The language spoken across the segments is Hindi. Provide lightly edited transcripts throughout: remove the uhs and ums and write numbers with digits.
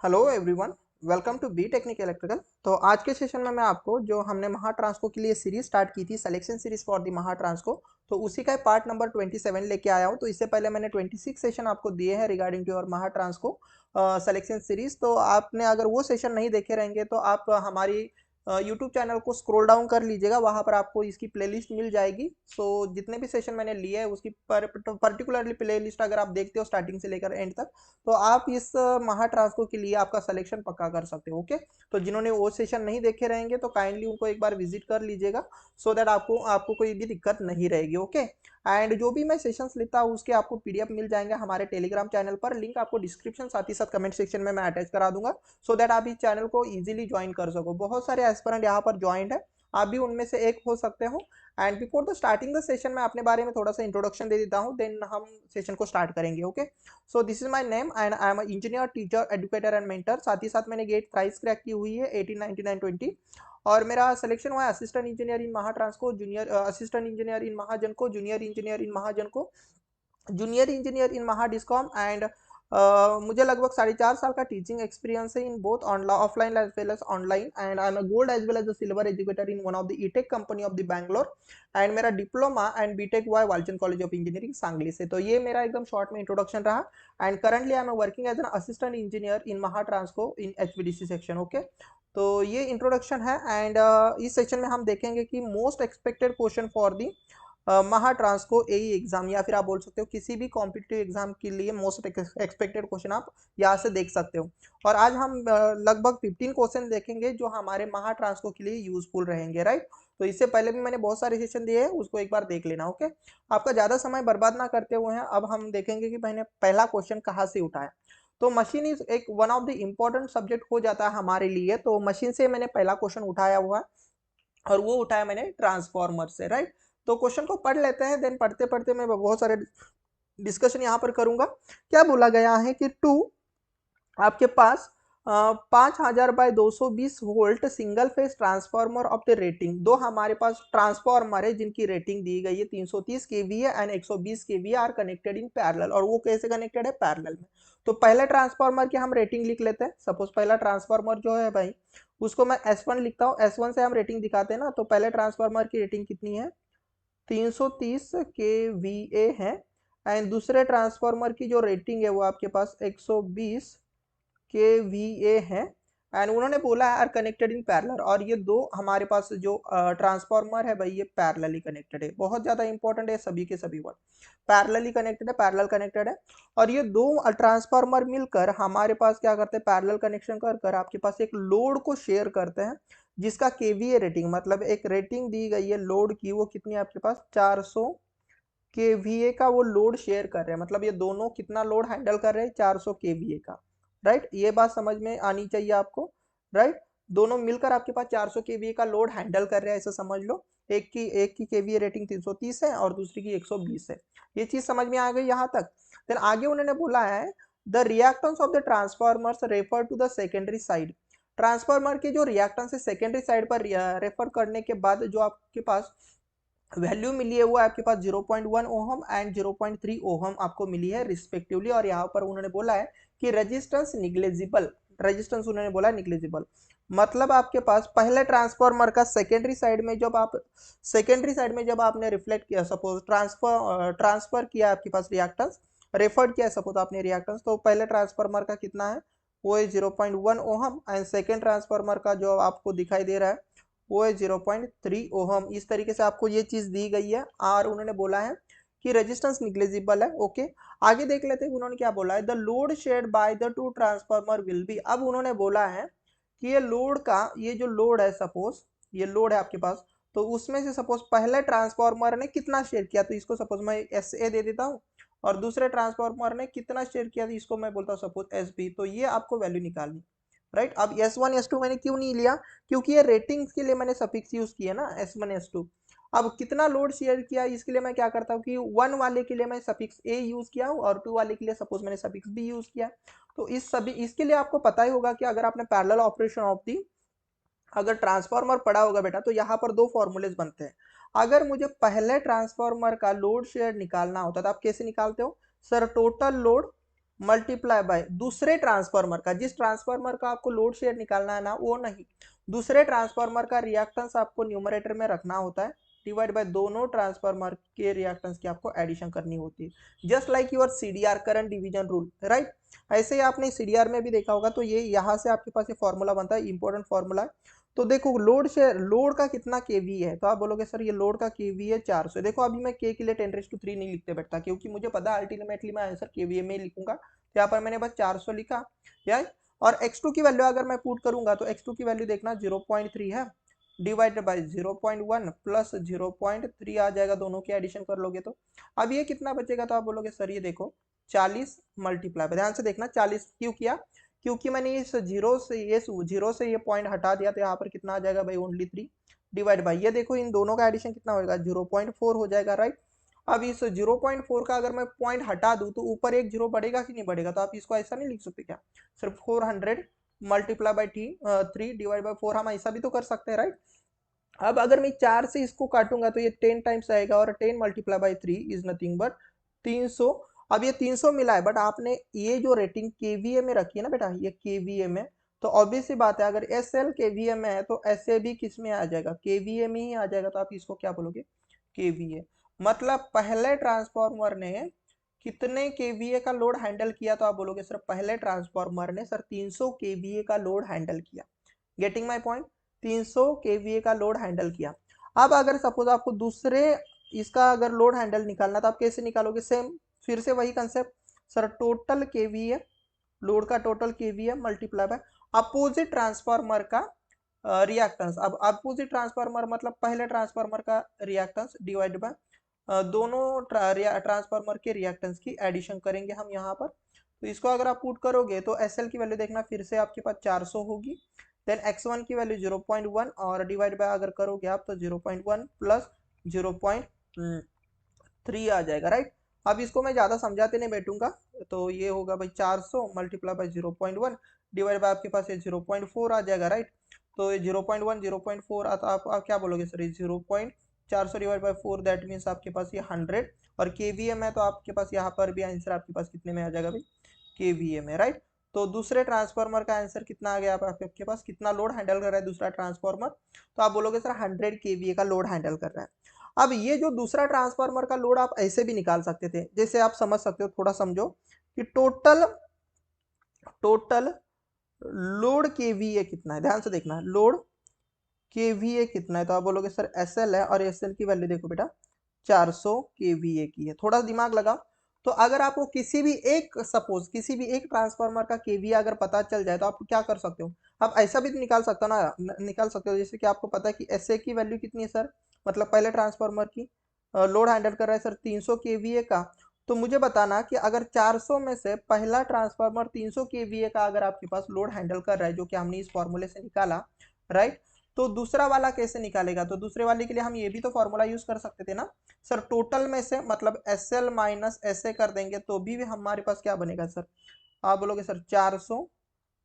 Hello everyone, welcome to B technic electrical. तो आज के सेशन में मैं आपको जो हमने महा ट्रांसको के लिए सीरीज स्टार्ट की थी, सिलेक्शन सीरीज फॉर द महा ट्रांसको, तो उसी का पार्ट नंबर 27 लेके आया हूँ। तो इससे पहले मैंने 26 सेशन आपको दिए हैं रिगार्डिंग टू और महा ट्रांसको सिलेक्शन सीरीज। तो आपने अगर वो सेशन नहीं देखे रहेंगे तो आप हमारी यूट्यूब चैनल को स्क्रॉल डाउन कर लीजिएगा, वहाँ पर आपको इसकी प्लेलिस्ट मिल जाएगी। सो जितने भी सेशन मैंने लिए हैं उसकी पर्टिकुलरली प्लेलिस्ट अगर आप देखते हो स्टार्टिंग से लेकर एंड तक, तो आप इस महा ट्रांसको के लिए आपका सिलेक्शन पक्का कर सकते हो। ओके, तो जिन्होंने वो सेशन नहीं देखे रहेंगे तो काइंडली उनको एक बार विजिट कर लीजिएगा, सो दैट आपको आपको कोई भी दिक्कत नहीं रहेगी। ओके, एंड जो भी मैं सेशंस लेता हूँ उसके आपको पीडीएफ मिल जाएंगे हमारे टेलीग्राम चैनल पर। लिंक आपको डिस्क्रिप्शन साथ ही साथ कमेंट सेक्शन में मैं अटैच करा दूंगा, सो दैट आप इस चैनल को इजीली ज्वाइन कर सको। बहुत सारे एस्पिरेंट यहाँ पर ज्वाइंट है, आप भी उनमें से एक हो सकते हो। And before the starting the session मैं अपने बारे में थोड़ा सा इंट्रोडक्शन दे देता हूँ, देन हम सेशन को स्टार्ट करेंगे। Okay, so this is my name and I M engineer, teacher, educator and mentor. साथ ही साथ मैंने गेट थ्राइस क्रैक की हुई है 18, 19 एंड 20। और मेरा सिलेक्शन हुआ है assistant engineer in Maha Transco, junior assistant engineer in महाजन को, जूनियर इंजीनियर इन महाजन को, जूनियर इंजीनियर इन महा डिस्कॉम। एंड मुझे लगभग 4.5 साल का टीचिंग एक्सपीरियंस है in both offline as well as online. And I am a gold as well as a silver educator in one of the etech company of the Bangalore. And मेरा डिप्लोमा एंड बीटेक हुआ है Walchand college of engineering Sangli से। तो ये मेरा एकदम शॉर्ट में इंट्रोडक्शन रहा। And currently I am working as an assistant engineer in Maha Transco in HVDC section. Okay, तो ये इंट्रोडक्शन है। एंड इस सेक्शन में हम देखेंगे कि most expected question for the महा ट्रांसको एई एग्जाम, या फिर आप बोल सकते हो किसी भी कॉम्पिटिटिव एग्जाम के लिए मोस्ट एक्सपेक्टेड क्वेश्चन आप यहाँ से देख सकते हो। और आज हम लगभग 15 क्वेश्चन देखेंगे जो हमारे महा ट्रांसको के लिए यूजफुल रहेंगे, राइट। तो इससे पहले भी मैंने बहुत सारे सेशन दिए हैं, उसको एक बार देख लेना। ओके, आपका ज्यादा समय बर्बाद ना करते हुए हैं अब हम देखेंगे कि मैंने पहला क्वेश्चन कहाँ से उठाया। तो मशीन इज एक one of the important subject हो जाता है हमारे लिए, तो मशीन से मैंने पहला क्वेश्चन उठाया हुआ है और वो उठाया मैंने ट्रांसफॉर्मर से, राइट। तो क्वेश्चन को पढ़ लेते हैं, देन पढ़ते पढ़ते मैं बहुत सारे डिस्कशन यहाँ पर करूंगा। क्या बोला गया है कि टू आपके पास 5000/220 volt single phase transformer of the rating, दो हमारे पास ट्रांसफार्मर है जिनकी रेटिंग दी गई है 330 KVA and 120 KVA are connected in parallel. और वो कैसे कनेक्टेड है? पैरेलल में। तो पहले ट्रांसफार्मर की हम रेटिंग लिख लेते हैं। सपोज पहला ट्रांसफार्मर जो है भाई, उसको मैं S1 लिखता हूँ। S1 से हम रेटिंग दिखाते हैं ना, तो पहले ट्रांसफार्मर की रेटिंग कितनी है? 330 केवीए है। एंड दूसरे ट्रांसफार्मर की जो रेटिंग है वो आपके पास 120 केवीए है। एंड उन्होंने बोला है आर कनेक्टेड इन पैरेलल, और ये दो हमारे पास जो ट्रांसफार्मर है भाई ये पैरेलली कनेक्टेड है। बहुत ज्यादा इंपॉर्टेंट है सभी के सभी वर्ड, पैरेलली कनेक्टेड है, पैरेलल कनेक्टेड है। और ये दो ट्रांसफार्मर मिलकर हमारे पास क्या करते हैं? पैरेलल कनेक्शन कर कर आपके पास एक लोड को शेयर करते हैं, जिसका केवीए रेटिंग, मतलब एक रेटिंग दी गई है लोड की, वो कितनी है आपके पास? 400 केवीए का वो लोड शेयर कर रहे हैं। मतलब ये दोनों कितना लोड हैंडल कर रहे हैं? 400 केवीए का, राइट। ये बात समझ में आनी चाहिए आपको, राइट। दोनों मिलकर आपके पास 400 केवीए का लोड हैंडल कर रहे हैं, ऐसा समझ लो। एक की केवीए रेटिंग 330 है और दूसरी की 120 है। ये चीज समझ में आ गई यहाँ तक। देन आगे उन्होंने बोला है the reactance of the transformers refer to the secondary side. Transformer के जो रिएक्टेंस है सेकेंडरी साइड पर रेफर करने के बाद जो आपके पास वैल्यू मिली है वो आपके पास 0.1 ओहम एंड 0.3 ओहम आपको मिली है रिस्पेक्टिवली। और यहाँ पर उन्होंने बोला है कि रेजिस्टेंस निग्लेजिबल, रेजिस्टेंस उन्होंने बोला है निग्लेजिबल। मतलब आपके पास पहले ट्रांसफार्मर का सेकेंडरी साइड में जब आपने रिफ्लेक्ट किया, सपोज ट्रांसफर किया आपके पास रिएक्टेंस, रेफर्ड किया सपोज आपने रिएक्टेंस, तो पहले ट्रांसफार्मर का कितना है? वो है 0.1 ओहम। एंड सेकेंड ट्रांसफार्मर का जो आपको दिखाई दे रहा है वो है 0.3 ओहम। इस तरीके से आपको ये चीज दी गई है और उन्होंने बोला है कि रेजिस्टेंस निग्लेजिबल है। ओके, आगे देख लेते हैं उन्होंने क्या बोला है। The load shared by the two transformer will be. अब उन्होंने बोला है कि ये लोड का, ये जो लोड है, सपोज ये लोड है आपके पास, तो उसमें से सपोज पहले ट्रांसफार्मर ने कितना शेयर किया, तो इसको सपोज मैं एस ए दे देता हूँ। और दूसरे ट्रांसफार्मर ने कितना शेयर किया, तो इसको मैं बोलता हूँ सपोज एस बी। तो ये आपको वैल्यू निकालनी, राइट। अब S1 S2 मैंने क्यों नहीं लिया? क्योंकि ये रेटिंग्स के लिए मैंने सफिक्स यूज किया ना, S1 S2। अब कितना लोड शेयर किया इसके लिए मैं क्या करता हूँ कि 1 वाले के लिए मैं सफिक्स ए यूज किया हूँ और 2 वाले के लिए सपोज मैंने सफिक्स बी यूज किया। तो इस सभी इसके लिए आपको पता ही होगा कि अगर आपने पैरेलल ऑपरेशन ऑफ दी, अगर ट्रांसफार्मर पड़ा होगा बेटा, तो यहाँ पर दो फॉर्मूलेज बनते हैं। अगर मुझे पहले ट्रांसफार्मर का लोड शेयर निकालना होता तो आप कैसे निकालते हो? Sir total load multiply by दूसरे ट्रांसफार्मर का, जिस ट्रांसफार्मर का आपको लोड शेयर निकालना है ना वो नहीं, दूसरे ट्रांसफार्मर का रिएक्टेंस आपको न्यूमरेटर में रखना होता है, डिवाइड बाय दोनों ट्रांसफार्मर के रिएक्टेंस की आपको एडिशन करनी होती है, just like your CDR current division rule, right. ऐसे ही आपने सीडीआर में भी देखा होगा, तो ये यहाँ से आपके पास ये फॉर्मूला बनता है, इंपॉर्टेंट फॉर्मूला है। तो देखो लोड शेयर, लोड का कितना केवी है, तो आप बोलोगे सर ये लोड का केवी है 400। देखो अभी मैं के के लिए 10⁻³ नहीं लिखते बैठता, क्योंकि मुझे पता है अल्टीमेटली मैं आंसर केवीए में ही लिखूंगा, तो यहाँ पर मैंने बस 400 लिखा, या और x2 की वैल्यू अगर मैं पुट करूंगा तो x2 की वैल्यू देखना 0.3 है, डिवाइडेड बाय 0.1 प्लस 0.3 आ जाएगा, दोनों की एडिशन कर लोगे तो अब ये कितना बचेगा, तो आप बोलोगे सर ये देखो 40 मल्टीप्लाई, ध्यान से देखना 40 क्यों किया, क्योंकि मैंने इस जीरो से ये पॉइंट हटा दिया, तो यहाँ पर कितना आ जाएगा भाई ओनली 3, डिवाइड बाई ये देखो इन दोनों का एडिशन कितना होगा 0.4 हो जाएगा, राइट। अब इस 0.4 का अगर मैं पॉइंट हटा दूं तो ऊपर एक जीरो बढ़ेगा कि नहीं बढ़ेगा, तो आप इसको ऐसा नहीं लिख सकते क्या, सिर्फ 400 मल्टीप्लाई बाई 3 डिवाइड बाई 4, हम ऐसा भी तो कर सकते हैं, राइट। अब अगर मैं 4 से इसको काटूंगा तो ये 10 टाइम्स आएगा, और 10 multiply by 3 is nothing but 300। अब ये 300 मिला है, बट आपने ये जो रेटिंग केवीए में रखी है ना बेटा, ये केवीए में, तो ऑब्वियस सी बात है अगर एस एल केवीए में है तो एस ए भी किस में आ जाएगा, केवीए में ही आ जाएगा, तो आप इसको क्या बोलोगे केवीए। मतलब पहले ट्रांसफॉर्मर ने कितने केवीए का लोड हैंडल किया, तो आप बोलोगे सर पहले ट्रांसफॉर्मर ने सर 300 केवीए का लोड हैंडल किया, गेटिंग माय पॉइंट, 300 केवीए का लोड हैंडल किया। अब अगर सपोज आपको दूसरे इसका अगर लोड हैंडल निकालना, तो आप कैसे निकालोगे, सेम फिर से वही concept, sir total KVA, load का total KVA multiply by opposite transformer का रिएक्टेंस। अब अपोजिट ट्रांसफार्मर मतलब पहले ट्रांसफार्मर का रिएक्टेंस डिवाइड बाय दोनों ट्रांसफार्मर के रिएक्टेंस की एडिशन करेंगे हम यहाँ पर। तो इसको अगर आप पुट करोगे तो एस एल की वैल्यू देखना फिर से आपके पास 400 होगी, देन x1 की वैल्यू 0.1 और डिवाइड बाय अगर करोगे आप तो 0.1 प्लस 0.3 आ जाएगा, राइट। अब इसको मैं ज़्यादा समझाते नहीं बैठूंगा, तो ये होगा भाई 400 मल्टीप्लाई बाई 0.1 डिवाइड बाय आपके पास ये 0.4 आ जाएगा, राइट। तो ये 0.1 0.4 आप क्या बोलोगे sir, 0.400 divide by 4 that means आपके पास ये 100, और केवीए में तो आपके पास यहाँ पर भी आंसर आपके पास कितने में आ जाएगा भाई, केवीए में, राइट। तो दूसरे ट्रांसफार्मर का आंसर कितना आ गया, आपके पास कितना लोड हैंडल कर रहा है दूसरा ट्रांसफार्मर, तो आप बोलोगे सर 100 केवीए का लोड हैंडल कर रहा है। अब ये जो दूसरा ट्रांसफार्मर का लोड आप ऐसे भी निकाल सकते थे, जैसे आप समझ सकते हो, थोड़ा समझो कि टोटल टोटल लोड केवीए कितना है, ध्यान से देखना लोड केवीए कितना है, तो आप बोलोगे सर एस एल है, और एस एल की वैल्यू देखो बेटा 400 केवीए की है, थोड़ा दिमाग लगाओ। तो अगर आपको किसी भी एक सपोज किसी भी एक ट्रांसफार्मर का केवीए अगर पता चल जाए तो आप क्या कर सकते हो, आप ऐसा भी तो निकाल सकते हो ना, निकाल सकते हो, जैसे कि आपको पता है कि एस ए की वैल्यू कितनी है सर, मतलब पहले ट्रांसफार्मर की लोड हैंडल कर रहा है सर 300 केवीए का, तो मुझे बताना कि अगर 400 में से पहला ट्रांसफार्मर 300 केवीए का अगर आपके पास लोड हैंडल कर रहा है, जो कि हमने इस फॉर्मूले से निकाला, राइट, तो दूसरा वाला कैसे निकालेगा, तो दूसरे वाले के लिए हम ये भी तो फॉर्मूला यूज कर सकते थे ना सर, टोटल में से मतलब S L minus S A कर देंगे तो भी हमारे पास क्या बनेगा सर, आप बोलोगे सर 400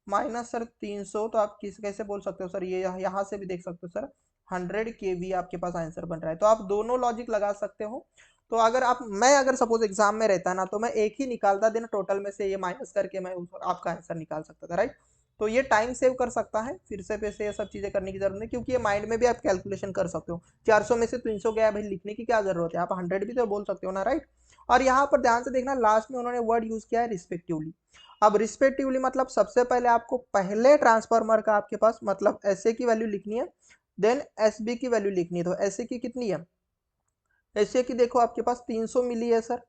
माइनस सर 300, तो आप किस कैसे बोल सकते हो सर, ये यहाँ से भी देख सकते हो सर 100 केवी आपके पास आंसर बन रहा है, तो आप दोनों लॉजिक लगा सकते हो। तो अगर मैं अगर सपोज एग्जाम में रहता ना तो मैं एक ही निकालता देना, टोटल में से ये माइनस करके मैं आपका आंसर निकाल सकता था, राइट। तो ये टाइम सेव कर सकता है, फिर से ये सब चीजें करने की जरूरत नहीं, क्योंकि ये माइंड में भी आप कैलकुलेशन कर सकते हो, 400 में से 300 गया भाई, लिखने की क्या जरूरत है, आप 100 भी तो बोल सकते हो ना, राइट। और यहाँ पर ध्यान से देखना लास्ट में उन्होंने वर्ड यूज किया है रिस्पेक्टिवली। अब रिस्पेक्टिवली मतलब सबसे पहले आपको पहले ट्रांसफार्मर का आपके पास मतलब एस ए की वैल्यू लिखनी है, देन एस बी की वैल्यू लिखनी है, तो एस ए की कितनी है, एस ए की देखो आपके पास 300 मिली है सर,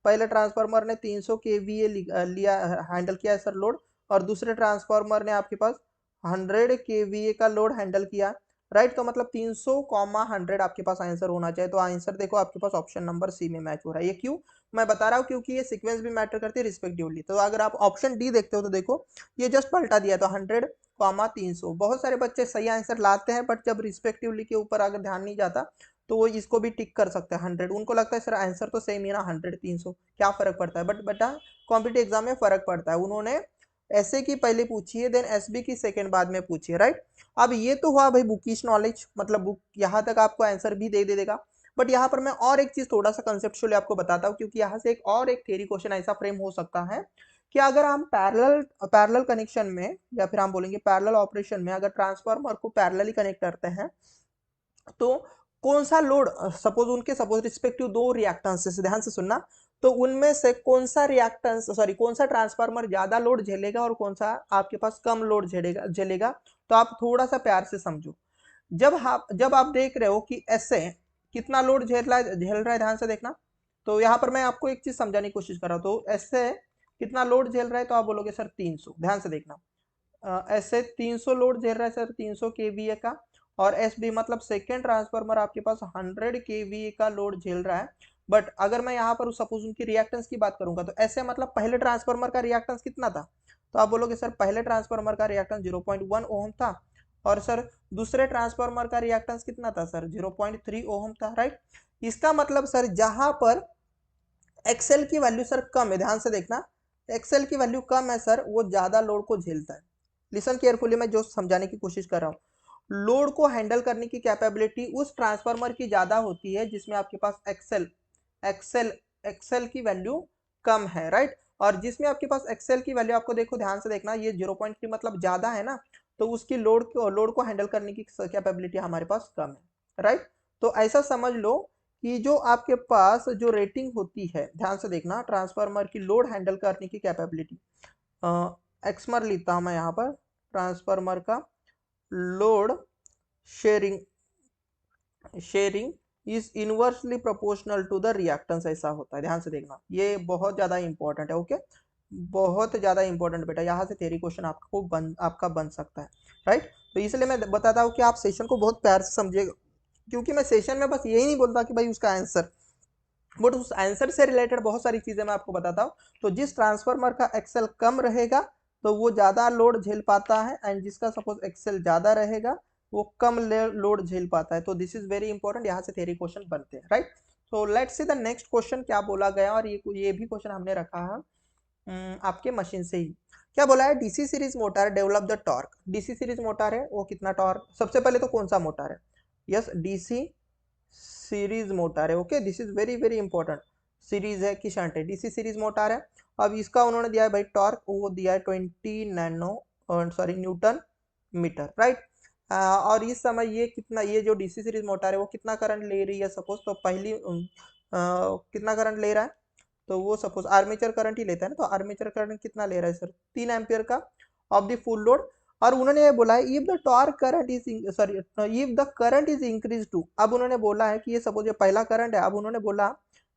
पहले ट्रांसफार्मर ने 300 केवीए लिया हैंडल किया है सर लोड, और दूसरे ट्रांसफार्मर ने आपके पास 100 केवीए का लोड हैंडल किया, राइट। तो मतलब 300 कॉमा 100 आपके पास आंसर होना चाहिए, तो आंसर देखो आपके पास ऑप्शन नंबर सी में मैच हो रहा है, ये क्यों मैं बता रहा हूँ, क्योंकि ये सीक्वेंस भी मैटर करती है रिस्पेक्टिवली। तो अगर आप ऑप्शन डी देखते हो तो देखो ये जस्ट पलटा दिया, तो 100 कॉमा 300, बहुत सारे बच्चे सही आंसर लाते हैं, बट जब रिस्पेक्टिवली के ऊपर अगर ध्यान नहीं जाता तो वो इसको भी टिक कर सकते हैं 100, उनको लगता है सर आंसर तो सेम ही ना 100 300 क्या फर्क पड़ता है, बट बेटा कॉम्पिटिटिव एग्जाम में फर्क पड़ता है, उन्होंने ऐसे की पहले पूछी है देन एसबी की सेकंड बाद में पूछी है, राइट। अब ये तो हुआ भाई बुकिश नॉलेज, मतलब बुक यहाँ तक आपको आंसर भी दे देगा, बट यहाँ पर मैं और एक चीज थोड़ा सा कंसेप्चुअली आपको बताता हूँ, क्योंकि यहाँ से एक थ्योरी क्वेश्चन ऐसा फ्रेम हो सकता है कि अगर हम पैरेलल कनेक्शन में या फिर हम बोलेंगे पैरेलल ऑपरेशन में अगर ट्रांसफार्मर को पैरेलली कनेक्ट करते हैं तो कौन सा लोड, सपोज रिस्पेक्टिव दो रिएक्टेंस, ध्यान से सुनना, तो उनमें से कौन सा कौन सा ट्रांसफार्मर ज्यादा लोड झेलेगा और कौन सा आपके पास कम लोड झेलेगा। तो आप थोड़ा सा प्यार से समझो। जब आप देख रहे हो कि ऐसे कितना लोड झेल रहा है, ध्यान से देखना। तो यहाँ पर मैं आपको एक चीज समझाने की कोशिश कर रहा हूँ। तो ऐसे कितना लोड झेल रहा है, तो आप बोलोगे सर 300, ध्यान से देखना। ऐसे 300 लोड झेल रहा है सर, 300 केवीए का। और एस बी मतलब सेकेंड ट्रांसफार्मर आपके पास 100 केवीए का लोड झेल रहा है। बट अगर मैं यहाँ पर सपोज उनकी रिएक्टेंस की बात करूंगा तो ऐसे मतलब पहले ट्रांसफार्मर का रिएक्टेंस कितना था, तो आप बोलोगे सर पहले ट्रांसफार्मर का रिएक्टेंस 0.1 ओम था। और सर दूसरे ट्रांसफार्मर का रिएक्टेंस कितना था सर, 0.3 ओम था, राइट। इसका मतलब सर जहां पर एक्सेल की वैल्यू सर कम है, ध्यान से देखना, एक्सेल की वैल्यू कम है सर, वो ज्यादा लोड को झेलता है। लिसन केयरफुली, मैं जो समझाने की कोशिश कर रहा हूँ, लोड को हैंडल करने की कैपेबिलिटी उस ट्रांसफार्मर की ज्यादा होती है जिसमें आपके पास एक्सेल एक्सेल की वैल्यू कम है, राइट। और जिसमें आपके पास एक्सेल की वैल्यू, आपको देखो ध्यान से देखना, ये 0.3 मतलब ज्यादा है ना, तो उसकी लोड को हैंडल करने की कैपेबिलिटी हमारे पास कम है, राइट। तो ऐसा समझ लो कि जो आपके पास जो रेटिंग होती है, ध्यान से देखना, ट्रांसफार्मर की लोड हैंडल करने की कैपेबिलिटी, एक्समर लिखता हूं मैं यहाँ पर, ट्रांसफार्मर का load sharing is inversely proportional to the reactance, ऐसा होता है, ध्यान से देखना। ये बहुत ज्यादा इंपॉर्टेंट है, ओके, बहुत ज्यादा इंपॉर्टेंट बेटा, यहाँ से थ्योरी क्वेश्चन आपका बन सकता है, राइट। तो इसलिए मैं बताता हूँ कि आप सेशन को बहुत प्यार से समझिएगा, क्योंकि मैं सेशन में बस यही नहीं बोलता कि भाई उसका आंसर, बट उस आंसर से रिलेटेड बहुत सारी चीजें मैं आपको बताता हूँ। तो जिस ट्रांसफार्मर का एक्सेल कम रहेगा तो वो ज्यादा लोड झेल पाता है, एंड जिसका सपोज एक्सेल ज्यादा रहेगा वो कम लोड झेल पाता है। तो दिस इज वेरी इंपॉर्टेंट, यहाँ से थ्योरी क्वेश्चन बनते हैं, राइट। तो let's see the next question क्या बोला गया, और ये भी क्वेश्चन हमने रखा है आपके मशीन से ही। क्या बोला है, DC series motor develop the torque. DC series motor है वो कितना टॉर्क, सबसे पहले तो कौन सा मोटर है, यस डीसी सीरीज मोटर है, okay, this is very very important. Series है कि शंट है, डीसी सीरीज मोटर है। अब इसका उन्होंने दिया है भाई टॉर्क, वो दिया है 20 न्यूटन मीटर, राइट। और इस समय ये जो डीसी सीरीज मोटर है वो कितना करंट ले रही है, सपोज, तो पहली कितना करंट ले रहा है, तो वो सपोज आर्मेचर करंट ही लेता है ना, तो आर्मेचर करंट कितना ले रहा है सर, 3 एम्पियर का ऑफ द फुल लोड। और उन्होंने ये बोला है if the torque current is if the current is increase to, अब उन्होंने बोला है कि ये सपोज ये पहला करंट है, अब उन्होंने बोला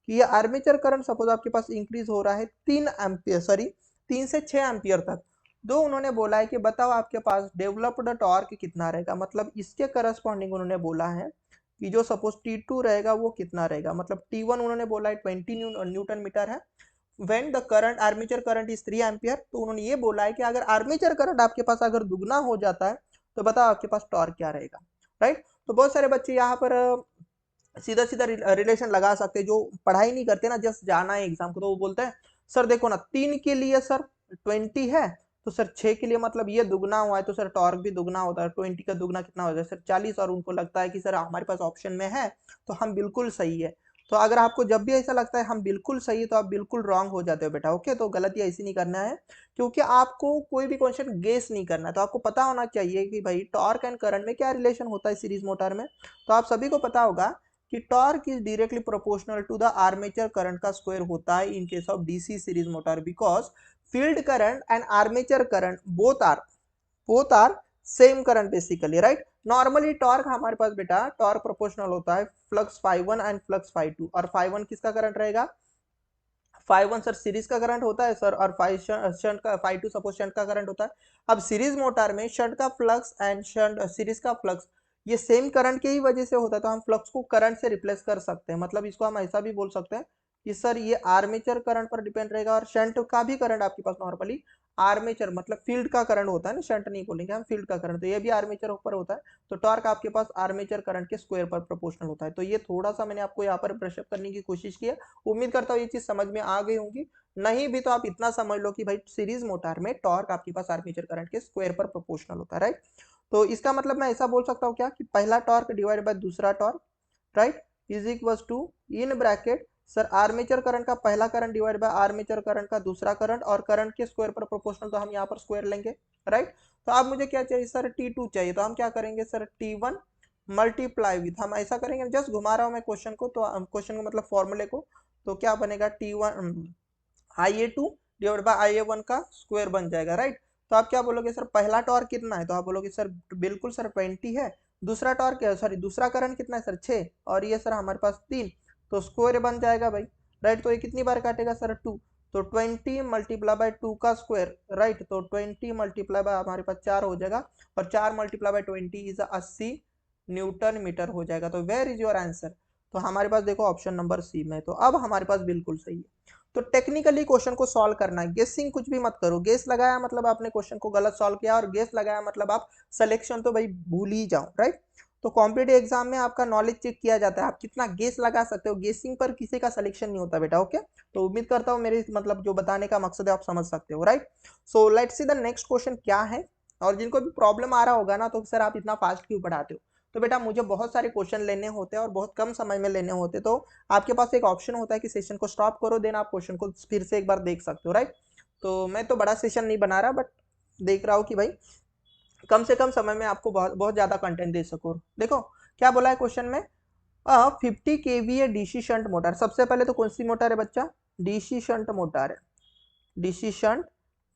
कि ये आर्मेचर करंट सपोज आपके पास इंक्रीज हो रहा है 3 एम्पियर, 3 से 6 एम्पियर तक। दो उन्होंने बोला है कि बताओ आपके पास डेवलप्ड टॉर्क कितना रहेगा, मतलब इसके करस्पॉन्डिंग उन्होंने बोला है कि जो सपोज T2 रहेगा वो कितना रहेगा, मतलब T1 उन्होंने बोला है 20 न्यूटन मीटर है, when the current armature current is 3 ampere. तो उन्होंने ये बोला है कि अगर आर्मेचर करंट आपके पास अगर दुगना हो जाता है तो बताओ आपके पास टॉर्क क्या रहेगा, राइट। तो बहुत सारे बच्चे यहाँ पर सीधा सीधा रिलेशन लगा सकते हैं, जो पढ़ाई नहीं करते ना, जस्ट जाना है एग्जाम को, तो वो बोलते हैं सर देखो ना 3 के लिए सर 20 है, तो सर 6 के लिए मतलब ये दुगना हुआ है, तो सर टॉर्क भी दुगना होता है, 20 का दुगना कितना हो जाए सर 40, और उनको लगता है कि सर हमारे पास ऑप्शन में है तो हम बिल्कुल सही है। तो अगर आपको जब भी ऐसा लगता है हम बिल्कुल सही है तो आप बिल्कुल रॉन्ग हो जाते हो बेटा, ओके। तो गलती ऐसी नहीं करना है, क्योंकि आपको कोई भी क्वेश्चन गेस नहीं करना है, तो आपको पता होना चाहिए कि भाई टॉर्क एंड करंट में क्या रिलेशन होता है सीरीज मोटर में। तो आप सभी को पता होगा कि torque is directly proportional to the armature current का स्क्वायर होता है in case of DC series motor, because field current and armature current both are same current basically, right. Normally torque हमारे पास बेटा टॉर्क प्रोपोर्शनल होता है फ्लक्स φ1 एंड फ्लक्स φ2, और φ1 किसका करंट रहेगा, φ1 सर सीरीज का करंट होता है सर, और शंट का φ2 सपोज शंट का करंट होता है। अब सीरीज मोटर में शंट का फ्लक्स एंड शंट सीरीज का फ्लक्स ये सेम करंट के ही वजह से होता है, तो हम फ्लक्स को करंट से रिप्लेस कर सकते हैं। मतलब इसको हम ऐसा भी बोल सकते हैं कि सर ये आर्मेचर करंट पर डिपेंड रहेगा, और शंट का भी करंट आपके पास नॉर्मली आर्मेचर मतलब फील्ड का करंट होता है ना, शंट नहीं बोलेंगे हम, फील्ड का करंट, तो ये भी आर्मेचर ऊपर होता है। तो टॉर्क आपके पास आर्मेचर करंट के स्क्वायर पर प्रोपोर्शनल होता है। तो ये थोड़ा सा मैंने आपको यहाँ पर ब्रशअप करने की कोशिश की है, उम्मीद करता हूँ ये चीज समझ में आ गई होंगी। नहीं भी तो आप इतना समझ लो कि भाई सीरीज मोटर में टॉर्क आपके पास आर्मेचर करंट के स्क्वायर पर प्रोपोर्शनल होता है, राइट। तो इसका मतलब मैं ऐसा बोल सकता हूँ क्या कि पहला टॉर्क डिवाइड बाय दूसरा torque, right, is equal to in bracket sir armature current का पहला current divide by armature current का दूसरा करंट, और करंट के स्क्वायर पर प्रोपोर्शनल, तो हम यहाँ पर स्क्वायर लेंगे, राइट। तो अब मुझे क्या चाहिए सर, T2 चाहिए, तो हम क्या करेंगे सर, T1 मल्टीप्लाई विथ, हम ऐसा करेंगे, जस्ट घुमा रहा हूँ मैं क्वेश्चन को, तो क्वेश्चन को मतलब फॉर्मूले को, तो क्या बनेगा, T1 IA2 divide by IA1 का स्क्वायर बन जाएगा, राइट। तो आप क्या बोलोगे सर, पहला टॉर्क कितना है, तो आप बोलोगे सर बिल्कुल सर 20 है, दूसरा टॉर्क सॉरी दूसरा करंट कितना है सर 6, और ये सर हमारे पास 3, तो स्क्वायर बन जाएगा भाई, राइट। तो ये कितनी बार काटेगा सर 2, तो 20 मल्टीप्लाई बाय 2 का स्क्वायर, राइट। तो 20 मल्टीप्लाई बाय हमारे पास 4 हो जाएगा, और 4 multiply by 20 is 80 newton metre हो जाएगा। तो वेयर इज योर आंसर, तो हमारे पास देखो ऑप्शन नंबर सी में, तो अब हमारे पास बिल्कुल सही है। तो टेक्निकली क्वेश्चन को सॉल्व करना है, गेसिंग कुछ भी मत करो, गेस लगाया मतलब आपने क्वेश्चन को गलत सॉल्व किया, और गेस लगाया मतलब आप सिलेक्शन तो भाई भूल ही जाओ, राइट। तो कॉम्पिटिटिव एग्जाम में आपका नॉलेज चेक किया जाता है, आप कितना गेस लगा सकते हो, गेसिंग पर किसी का सिलेक्शन नहीं होता बेटा, ओके। तो उम्मीद करता हूँ मेरे मतलब जो बताने का मकसद है आप समझ सकते हो, right. So let's see the next question क्या है, और जिनको भी प्रॉब्लम आ रहा होगा ना, तो सर आप इतना फास्ट क्यों पढ़ाते हो, तो बेटा मुझे बहुत सारे क्वेश्चन लेने होते हैं और बहुत कम समय में लेने होते हैं, तो आपके पास एक ऑप्शन होता है कि सेशन को स्टॉप करो, देन आप क्वेश्चन को फिर से एक बार देख सकते हो, राइट। तो मैं तो बड़ा सेशन नहीं बना रहा, बट देख रहा हूँ कि भाई कम से कम समय में आपको बहुत बहुत ज्यादा कंटेंट दे सकूं। देखो क्या बोला है क्वेश्चन में, 50 केवीए डीसी शंट मोटर, सबसे पहले तो कौन सी मोटर है बच्चा, डीसी शंट मोटर है, डीसी शंट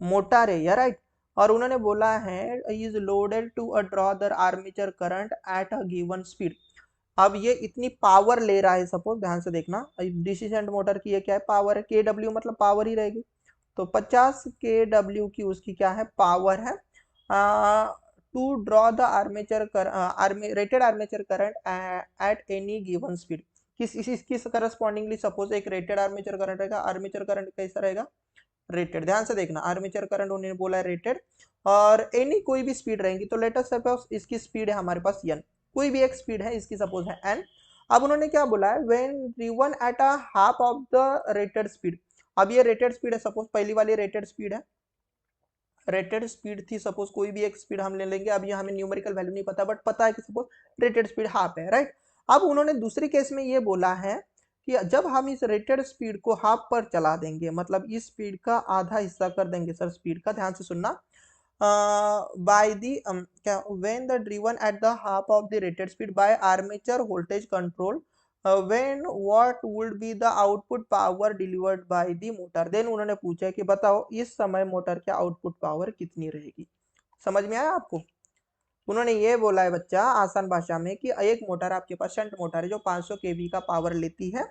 मोटर है, या राइट। और उन्होंने बोला है is loaded to a draw the armature current at a given speed. अब ये इतनी पावर ले रहा है, सपोज ध्यान से देखना, डीसी शंट मोटर की ये क्या है, पावर है, के डब्ल्यू मतलब पावर ही रहेगी, तो 50 के डब्ल्यू की उसकी क्या है, पावर है, to draw the armature rated armature current at any given speed. किस करस्पॉन्डिंगली सपोज एक रेटेड आर्मेचर करंट रहेगा, आर्मेचर करंट कैसा रहेगा, रेटेड, ध्यान से देखना, आर्मेचर करंट उन्होंने बोला है रेटेड, और एनी कोई भी स्पीड रहेगी, तो लेट अस सपोज इसकी स्पीड है हमारे पास n, कोई भी एक स्पीड है इसकी सपोज है n। अब उन्होंने क्या बोला है, when driven at a half of the rated speed, अब ये रेटेड स्पीड है, सपोज पहली वाली रेटेड स्पीड है, रेटेड स्पीड थी सपोज, कोई भी एक स्पीड हम ले लेंगे, अब ये हमें न्यूमेरिकल वैल्यू नहीं पता, बट पता है कि सपोज रेटेड स्पीड हाफ है, राइट। अब उन्होंने दूसरी केस में ये बोला है कि जब हम इस रेटेड स्पीड को हाफ पर चला देंगे, मतलब इस स्पीड का आधा हिस्सा कर देंगे सर स्पीड का, ध्यान से सुनना, बाय द क्या, when the driven at the half of the rated speed by armature voltage control, when what would be the output power delivered by the motor, then उन्होंने पूछा कि बताओ इस समय मोटर की आउटपुट पावर कितनी रहेगी। समझ में आया आपको, उन्होंने ये बोला है बच्चा आसान भाषा में कि एक मोटर आपके पास शंट मोटर है जो 500 केवी का पावर लेती है,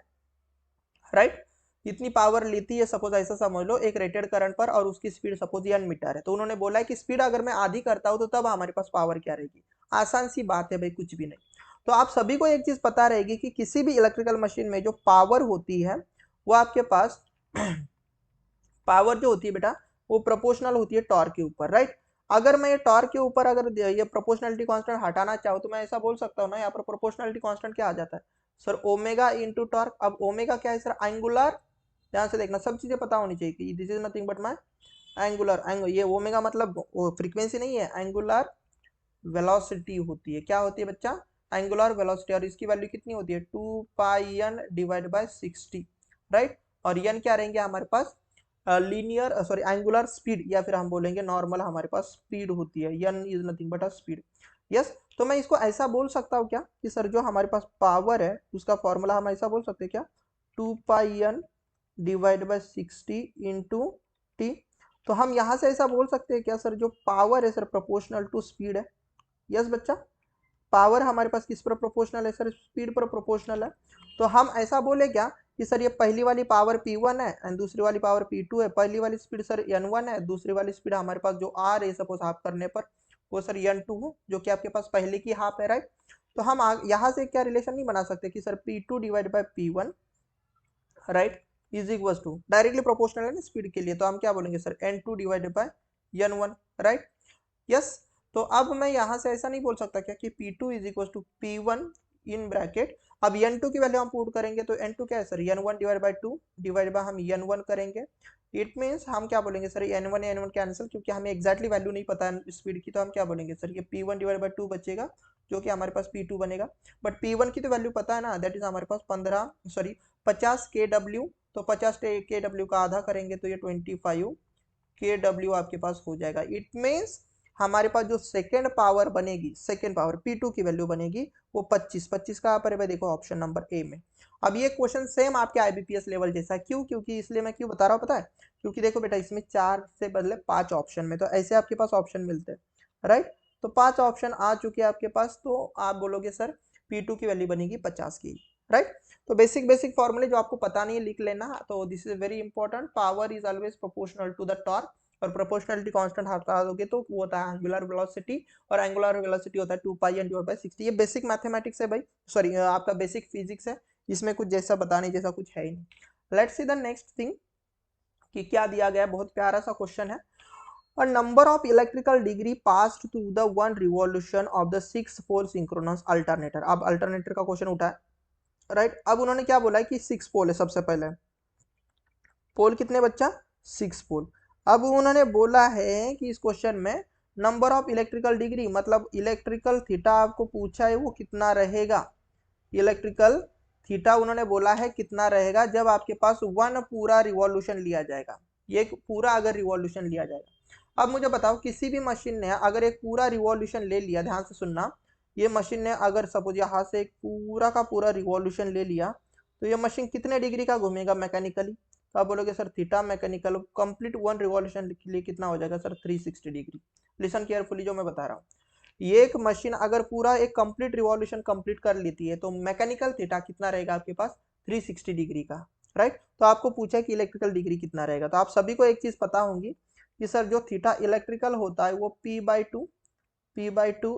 राइट, इतनी पावर लेती है, सपोज ऐसा समझ लो एक रेटेड करंट पर, और उसकी स्पीड सपोज n मीटर है, तो उन्होंने बोला है कि स्पीड अगर मैं आधी करता हूं तो तब हमारे पास पावर क्या रहेगी। आसान सी बात है भाई, कुछ भी नहीं। तो आप सभी को एक चीज पता रहेगी कि किसी भी इलेक्ट्रिकल मशीन में जो पावर होती है वो आपके पास पावर जो होती है बेटा वो प्रोपोर्शनल होती है टॉर्क के ऊपर, राइट। अगर मैं ये टॉर्क के ऊपर अगर ये प्रोपोर्शनलिटी कांस्टेंट हटाना चाहूँ तो मैं ऐसा बोल सकता हूँ ना, यहाँ पर प्रोपोर्शनलिटी कांस्टेंट क्या आ जाता है सर, ओमेगा इंटू टॉर्क। अब ओमेगा क्या है सर, एंगुलर, ध्यान से देखना, सब चीजें पता होनी चाहिए कि this is nothing but my angular, ये ओमेगा मतलब फ्रीक्वेंसी नहीं है, एंगुलर वेलोसिटी होती है, क्या होती है बच्चा, एंगुलर वेलोसिटी, और इसकी वैल्यू कितनी होती है 2πn डिवाइड बाय 60, राइट। और n क्या रहेंगे हमारे पास, लीनियर सॉरी एंगुलर स्पीड, या फिर हम बोलेंगे नॉर्मल हमारे पास स्पीड होती है, n is nothing but a speed, yes. तो मैं इसको ऐसा बोल सकता हूँ क्या कि सर जो हमारे पास पावर है उसका फॉर्मूला हम ऐसा बोल सकते हैं क्या, 2πn divide by 60 into T. तो हम यहाँ से ऐसा बोल सकते हैं क्या सर, जो पावर है सर प्रोपोर्शनल टू स्पीड है, यस बच्चा, पावर हमारे पास किस पर प्रोपोर्शनल है सर, स्पीड पर प्रोपोर्शनल है। तो हम ऐसा बोले क्या कि सर ये पहली वाली पावर P1 है एंड दूसरी वाली पावर P2 है, पहली वाली स्पीड सर N1 है, दूसरी वाली स्पीड हमारे पास जो R है सपोज हाफ करने पर वो सर N2 हो, जो कि आपके पास पहले की हाफ है, राइट। तो हम यहाँ से क्या रिलेशन नहीं बना सकते कि sir P2 divide by P1, right, is equal to, directly proportional है ना स्पीड के लिए, तो हम क्या बोलेंगे sir N2 divided by N1, right, yes. तो अब मैं यहां से ऐसा नहीं बोल सकता क्या कि P2 is equal to P1 in bracket, अब n2 की वैल्यू हम पुट करेंगे तो n2 क्या है sir, n1 divide by 2 divide by हम n1 करेंगे। इट मीन्स हम क्या बोलेंगे सर, n1 n1 कैंसिल, क्योंकि हमें एक्जैक्टली वैल्यू नहीं पता है स्पीड की, तो हम क्या बोलेंगे सर, ये p1 डिवाइड बाई 2 बचेगा, जो कि हमारे पास p2 बनेगा। बट p1 की तो वैल्यू पता है ना, दैट इज हमारे पास 50 kW, तो 50 kW का आधा करेंगे तो ये 25 kW आपके पास हो जाएगा। इट मीन्स हमारे पास जो सेकेंड पावर बनेगी, सेकेंड पावर P2 की वैल्यू बनेगी वो 25 कहाँ पर है भाई, देखो ऑप्शन नंबर ए में। अब ये क्वेश्चन सेम आपके IBPS लेवल जैसा है, क्यों, क्योंकि इसलिए मैं क्यों बता रहा हूँ पता है, क्योंकि देखो बेटा इसमें 4 से बदले 5 ऑप्शन में, तो ऐसे आपके पास ऑप्शन मिलते हैं, राइट। तो 5 ऑप्शन आ चुके हैं आपके पास, तो आप बोलोगे सर P2 की वैल्यू बनेगी 50 की, राइट। तो बेसिक बेसिक फॉर्मूले जो आपको पता नहीं है लिख लेना। तो this is very important, power is always proportional to the torque, और प्रोपोर्शनलिटी कांस्टेंट हटा दोगे तो वो होता है एंगुलर वेलोसिटी, और एंगुलर वेलोसिटी होता है 2 पाई एन डिवाइड बाय 60। ये बेसिक मैथमेटिक्स है भाई, सॉरी आपका बेसिक फिजिक्स है, इसमें कुछ जैसा बताने जैसा कुछ है ही नहीं। Let's see the next thing कि क्या दिया गया है, बहुत प्यारा सा क्वेश्चन है। A number of electrical degree passed through the one revolution of the 6-pole synchronous alternator। अब अल्टरनेटर का क्वेश्चन उठा है, राइट। अब उन्होंने क्या बोला है कि 6 पोल है, सबसे पहले पोल कितने बच्चा, 6 पोल। अब उन्होंने बोला है कि इस क्वेश्चन में नंबर ऑफ इलेक्ट्रिकल डिग्री, मतलब इलेक्ट्रिकल थीटा आपको पूछा है वो कितना रहेगा, इलेक्ट्रिकल थीटा उन्होंने बोला है कितना रहेगा जब आपके पास वन पूरा रिवॉल्यूशन लिया जाएगा, ये पूरा अगर रिवॉल्यूशन लिया जाएगा। अब मुझे बताओ किसी भी मशीन ने अगर एक पूरा रिवॉल्यूशन ले लिया, ध्यान से सुनना, ये मशीन ने अगर सपोज यहाँ से एक पूरा का पूरा रिवॉल्यूशन ले लिया, तो ये मशीन कितने डिग्री का घूमेगा मैकेनिकली, तो आप बोलोगे sir theta mechanical complete one revolution के लिए कितना हो जाएगा सर, 360 डिग्री। लिसन केयरफुली जो मैं बता रहा हूँ, ये एक मशीन अगर पूरा एक कंप्लीट रिवॉल्यूशन कंप्लीट कर लेती है तो मैकेनिकल थीटा कितना रहेगा आपके पास, 360 डिग्री का, राइट। तो आपको पूछा कि इलेक्ट्रिकल डिग्री कितना रहेगा, तो आप सभी को एक चीज पता होंगी कि सर जो थीटा इलेक्ट्रिकल होता है वो p/2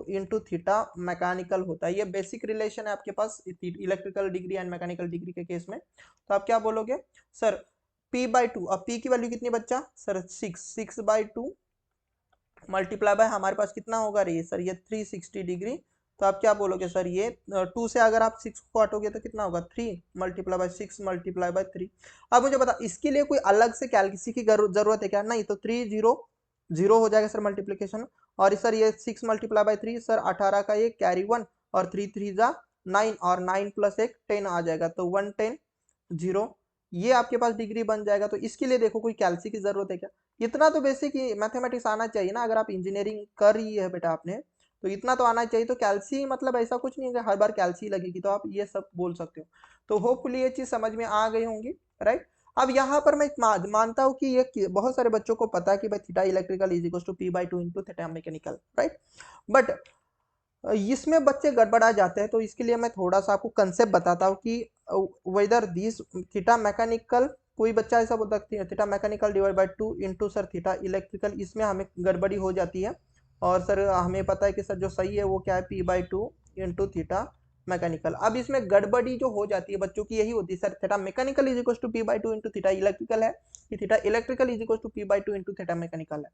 इंटू थीटा मैकेनिकल होता है। ये बेसिक रिलेशन है आपके पास electrical degree and mechanical degree के केस में। तो आप क्या बोलोगे सर, p/2, अब p की वैल्यू कितनी बच्चा सर, 6/2 मल्टीप्लाई बाय हमारे पास कितना होगा रे सर, ये 360 डिग्री। तो आप क्या बोलोगे सर, ये 2 से अगर आप 6 को हटोगे तो कितना होगा, 3 मल्टीप्लाई बाय 6 मल्टीप्लाई बाय 3। अब मुझे बता इसके लिए कोई अलग से कैलकुलेशन की जरूरत है क्या, नहीं, तो 3 0 0 हो जाएगा सर मल्टीप्लीकेशन, और सर ये 6 मल्टीप्लाई बाय 3 सर 18 का ये कैरी 1, और 3 3 जा 9, और 9 प्लस 1 10 आ जाएगा, तो 110 0, ये आपके पास डिग्री बन जाएगा। तो इसके लिए देखो कोई कैलसी की जरूरत है क्या, इतना तो बेसिक मैथमेटिक्स आना चाहिए ना, अगर आप इंजीनियरिंग कर रही है बेटा आपने तो इतना तो आना चाहिए। तो कैल्सी मतलब ऐसा कुछ नहीं है कि हर बार कैल्सी लगेगी, तो आप ये सब बोल सकते हो। तो होपफुली ये चीज समझ में आ गई होंगी, राइट। अब यहाँ पर मैं मानता हूँ कि ये बहुत सारे बच्चों को पता है कि भाई theta electrical is equal to p/2 into theta mechanical, right. But इसमें बच्चे गड़बड़ा जाते हैं, तो इसके लिए मैं थोड़ा सा आपको कंसेप्ट बताता हूँ कि वेदर दिस थीटा मैकेनिकल, कोई बच्चा ऐसा बोलता है theta mechanical divide by 2 into sir theta electrical, इसमें हमें गड़बड़ी हो जाती है। और सर हमें पता है कि सर जो सही है वो क्या है, p/2 इंटू थीटा मैकेनिकल। अब इसमें गड़बड़ी जो हो जाती है बच्चों की यही होती है, sir theta mechanical is equal to p/2 into theta electrical है, कि theta electrical is equal to p/2 into theta mechanical है।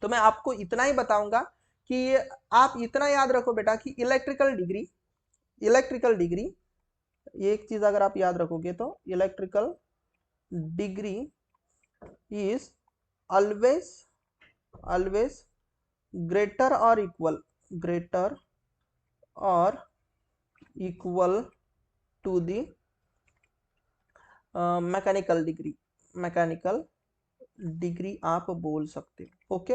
तो मैं आपको इतना ही बताऊंगा कि आप इतना याद रखो बेटा कि इलेक्ट्रिकल डिग्री एक चीज अगर आप याद रखोगे तो electrical degree is always greater और equal to the mechanical degree आप बोल सकते हो, ओके।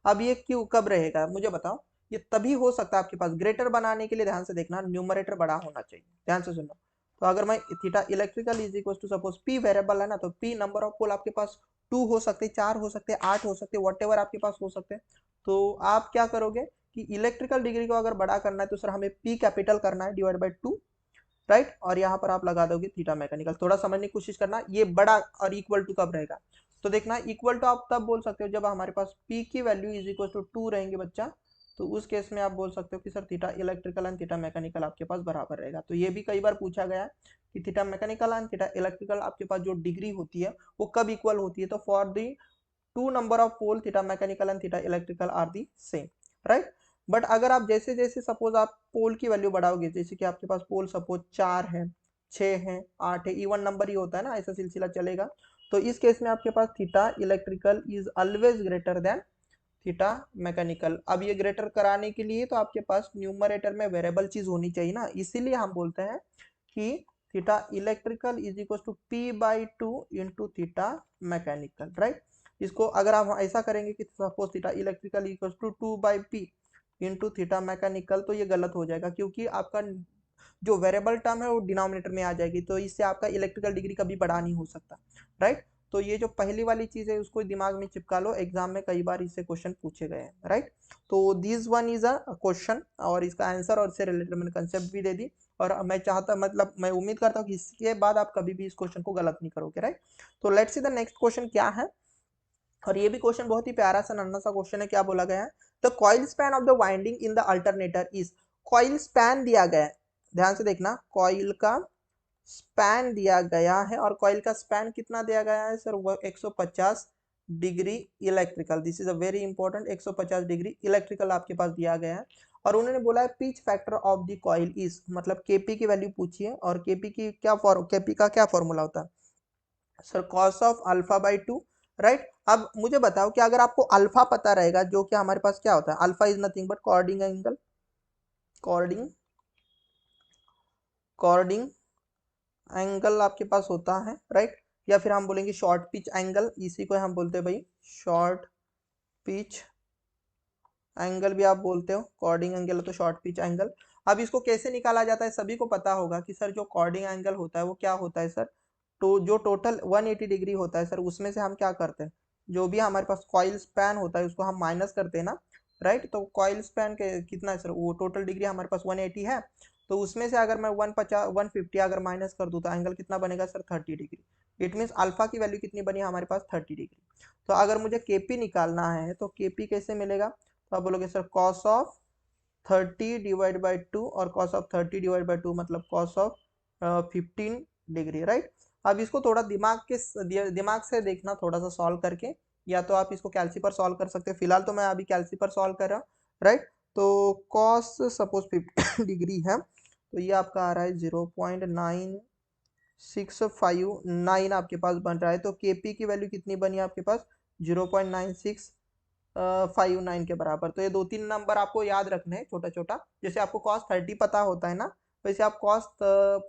अब ये क्यों कब रहेगा मुझे बताओ, ये तभी हो सकता है आपके पास, ग्रेटर बनाने के लिए ध्यान से देखना न्यूमरेटर बड़ा होना चाहिए, ध्यान से सुनना। तो अगर मैं theta electrical is equal to suppose p variable है ना, तो p नंबर ऑफ पोल आपके पास 2 हो सकते, 4 हो सकते, 8 हो सकते, व्हाटएवर आपके पास हो सकते हैं। तो आप क्या करोगे कि इलेक्ट्रिकल डिग्री को अगर बड़ा करना है तो सर हमें p कैपिटल करना है डिवाइड बाई 2, राइट। और यहाँ पर आप लगा दोगे थीटा मैकेनिकल। थोड़ा समझने की कोशिश करना, ये बड़ा और इक्वल टू कब रहेगा, तो देखना इक्वल टू आप तब बोल सकते हो जब हमारे पास p की वैल्यू इज इक्वल टू 2 रहेंगे बच्चा। तो उस केस में आप बोल सकते हो कि sir theta electrical and theta mechanical आपके पास बराबर रहेगा। तो ये भी कई बार पूछा गया है कि theta mechanical and theta electrical आपके पास जो डिग्री होती है वो कब इक्वल होती है, तो for the two number of pole theta mechanical and theta electrical are the same, right. But अगर आप जैसे जैसे सपोज आप पोल की वैल्यू बढ़ाओगे, जैसे कि आपके पास पोल सपोज 4 है, 6 है, 8 है, इवन नंबर ही होता है ना, ऐसा सिलसिला चलेगा, तो इस केस में आपके पास theta electrical is always greater than theta mechanical. अब ये ग्रेटर कराने के लिए तो आपके पास न्यूमरेटर में वेरिएबल चीज होनी चाहिए ना, इसीलिए हम बोलते हैं कि theta electrical is equal to P/2 into theta mechanical, right. इसको अगर आप ऐसा करेंगे कि suppose theta electrical equal to 2/P into theta mechanical, तो ये गलत हो जाएगा, क्योंकि आपका जो वेरिएबल टर्म है वो डिनोमिनेटर में आ जाएगी, तो इससे आपका इलेक्ट्रिकल डिग्री कभी बड़ा नहीं हो सकता, राइट। तो ये जो पहली वाली चीज है उसको दिमाग में चिपका लो, एग्जाम में कई बार इससे क्वेश्चन पूछे गए हैं, राइट। तो this one is a question, और इसका आंसर और इससे रिलेटेड मैंने कंसेप्ट भी दे दी, और मैं चाहता मतलब मैं उम्मीद करता हूँ कि इसके बाद आप कभी भी इस क्वेश्चन को गलत नहीं करोगे, राइट। तो let's see the next question क्या है, और ये भी क्वेश्चन बहुत ही प्यारा सा नन्हा सा क्वेश्चन है। क्या बोला गया है, the coil span of the winding in the alternator is, coil span दिया गया है, ध्यान से देखना, कॉइल का स्पैन दिया गया है, और कॉइल का स्पैन कितना दिया गया है सर, वो 150 degree electrical, this is a very important, 150 degree electrical आपके पास दिया गया है। और उन्होंने बोला है pitch factor of the coil is, मतलब केपी की वैल्यू पूछी है, और केपी की क्या केपी का क्या फॉर्मूला होता है सर, कॉस ऑफ अल्फा/2, राइट। अब मुझे बताओ कि अगर आपको अल्फा पता रहेगा, जो कि हमारे पास क्या होता है, alpha is nothing but cording angle, cording cording angle आपके पास होता है, राइट। या फिर हम बोलेंगे शॉर्ट पिच एंगल, इसी को हम बोलते हैं भाई शॉर्ट पिच एंगल भी आप बोलते हो, कॉर्डिंग एंगल तो शॉर्ट पिच एंगल। अब इसको कैसे निकाला जाता है, सभी को पता होगा कि सर जो कॉर्डिंग एंगल होता है वो क्या होता है सर, तो जो टोटल 180 डिग्री होता है सर, उसमें से हम क्या करते हैं, जो भी हमारे पास कॉइल स्पैन होता है उसको हम माइनस करते हैं ना, राइट। तो कॉइल स्पैन के कितना है सर, वो टोटल डिग्री हमारे पास 180 है, तो उसमें से अगर मैं 150 अगर माइनस कर दूँ तो एंगल कितना बनेगा sir, 30 degree. It means alpha की वैल्यू कितनी बनी हमारे पास, 30 डिग्री। तो अगर मुझे केपी निकालना है तो केपी कैसे मिलेगा, तो आप बोलोगे सर कॉस ऑफ 30/2, और कॉस ऑफ 30/2 मतलब कॉस ऑफ 15 डिग्री, राइट। अब इसको थोड़ा दिमाग से देखना, थोड़ा सा सॉल्व करके, या तो आप इसको कैल्सी पर सॉल्व कर सकते हो, फिलहाल तो मैं अभी कैल्सी पर सॉल्व कर रहा हूँ, राइट। तो कॉस सपोज 15 डिग्री है, तो ये आपका आ रहा है 0.9659 आपके पास बन रहा है, तो केपी की वैल्यू कितनी बनी आपके पास, 0.9659 के बराबर। तो ये दो तीन नंबर आपको याद रखने हैं छोटा छोटा, जैसे आपको कॉस 30 पता होता है ना, वैसे आप कॉस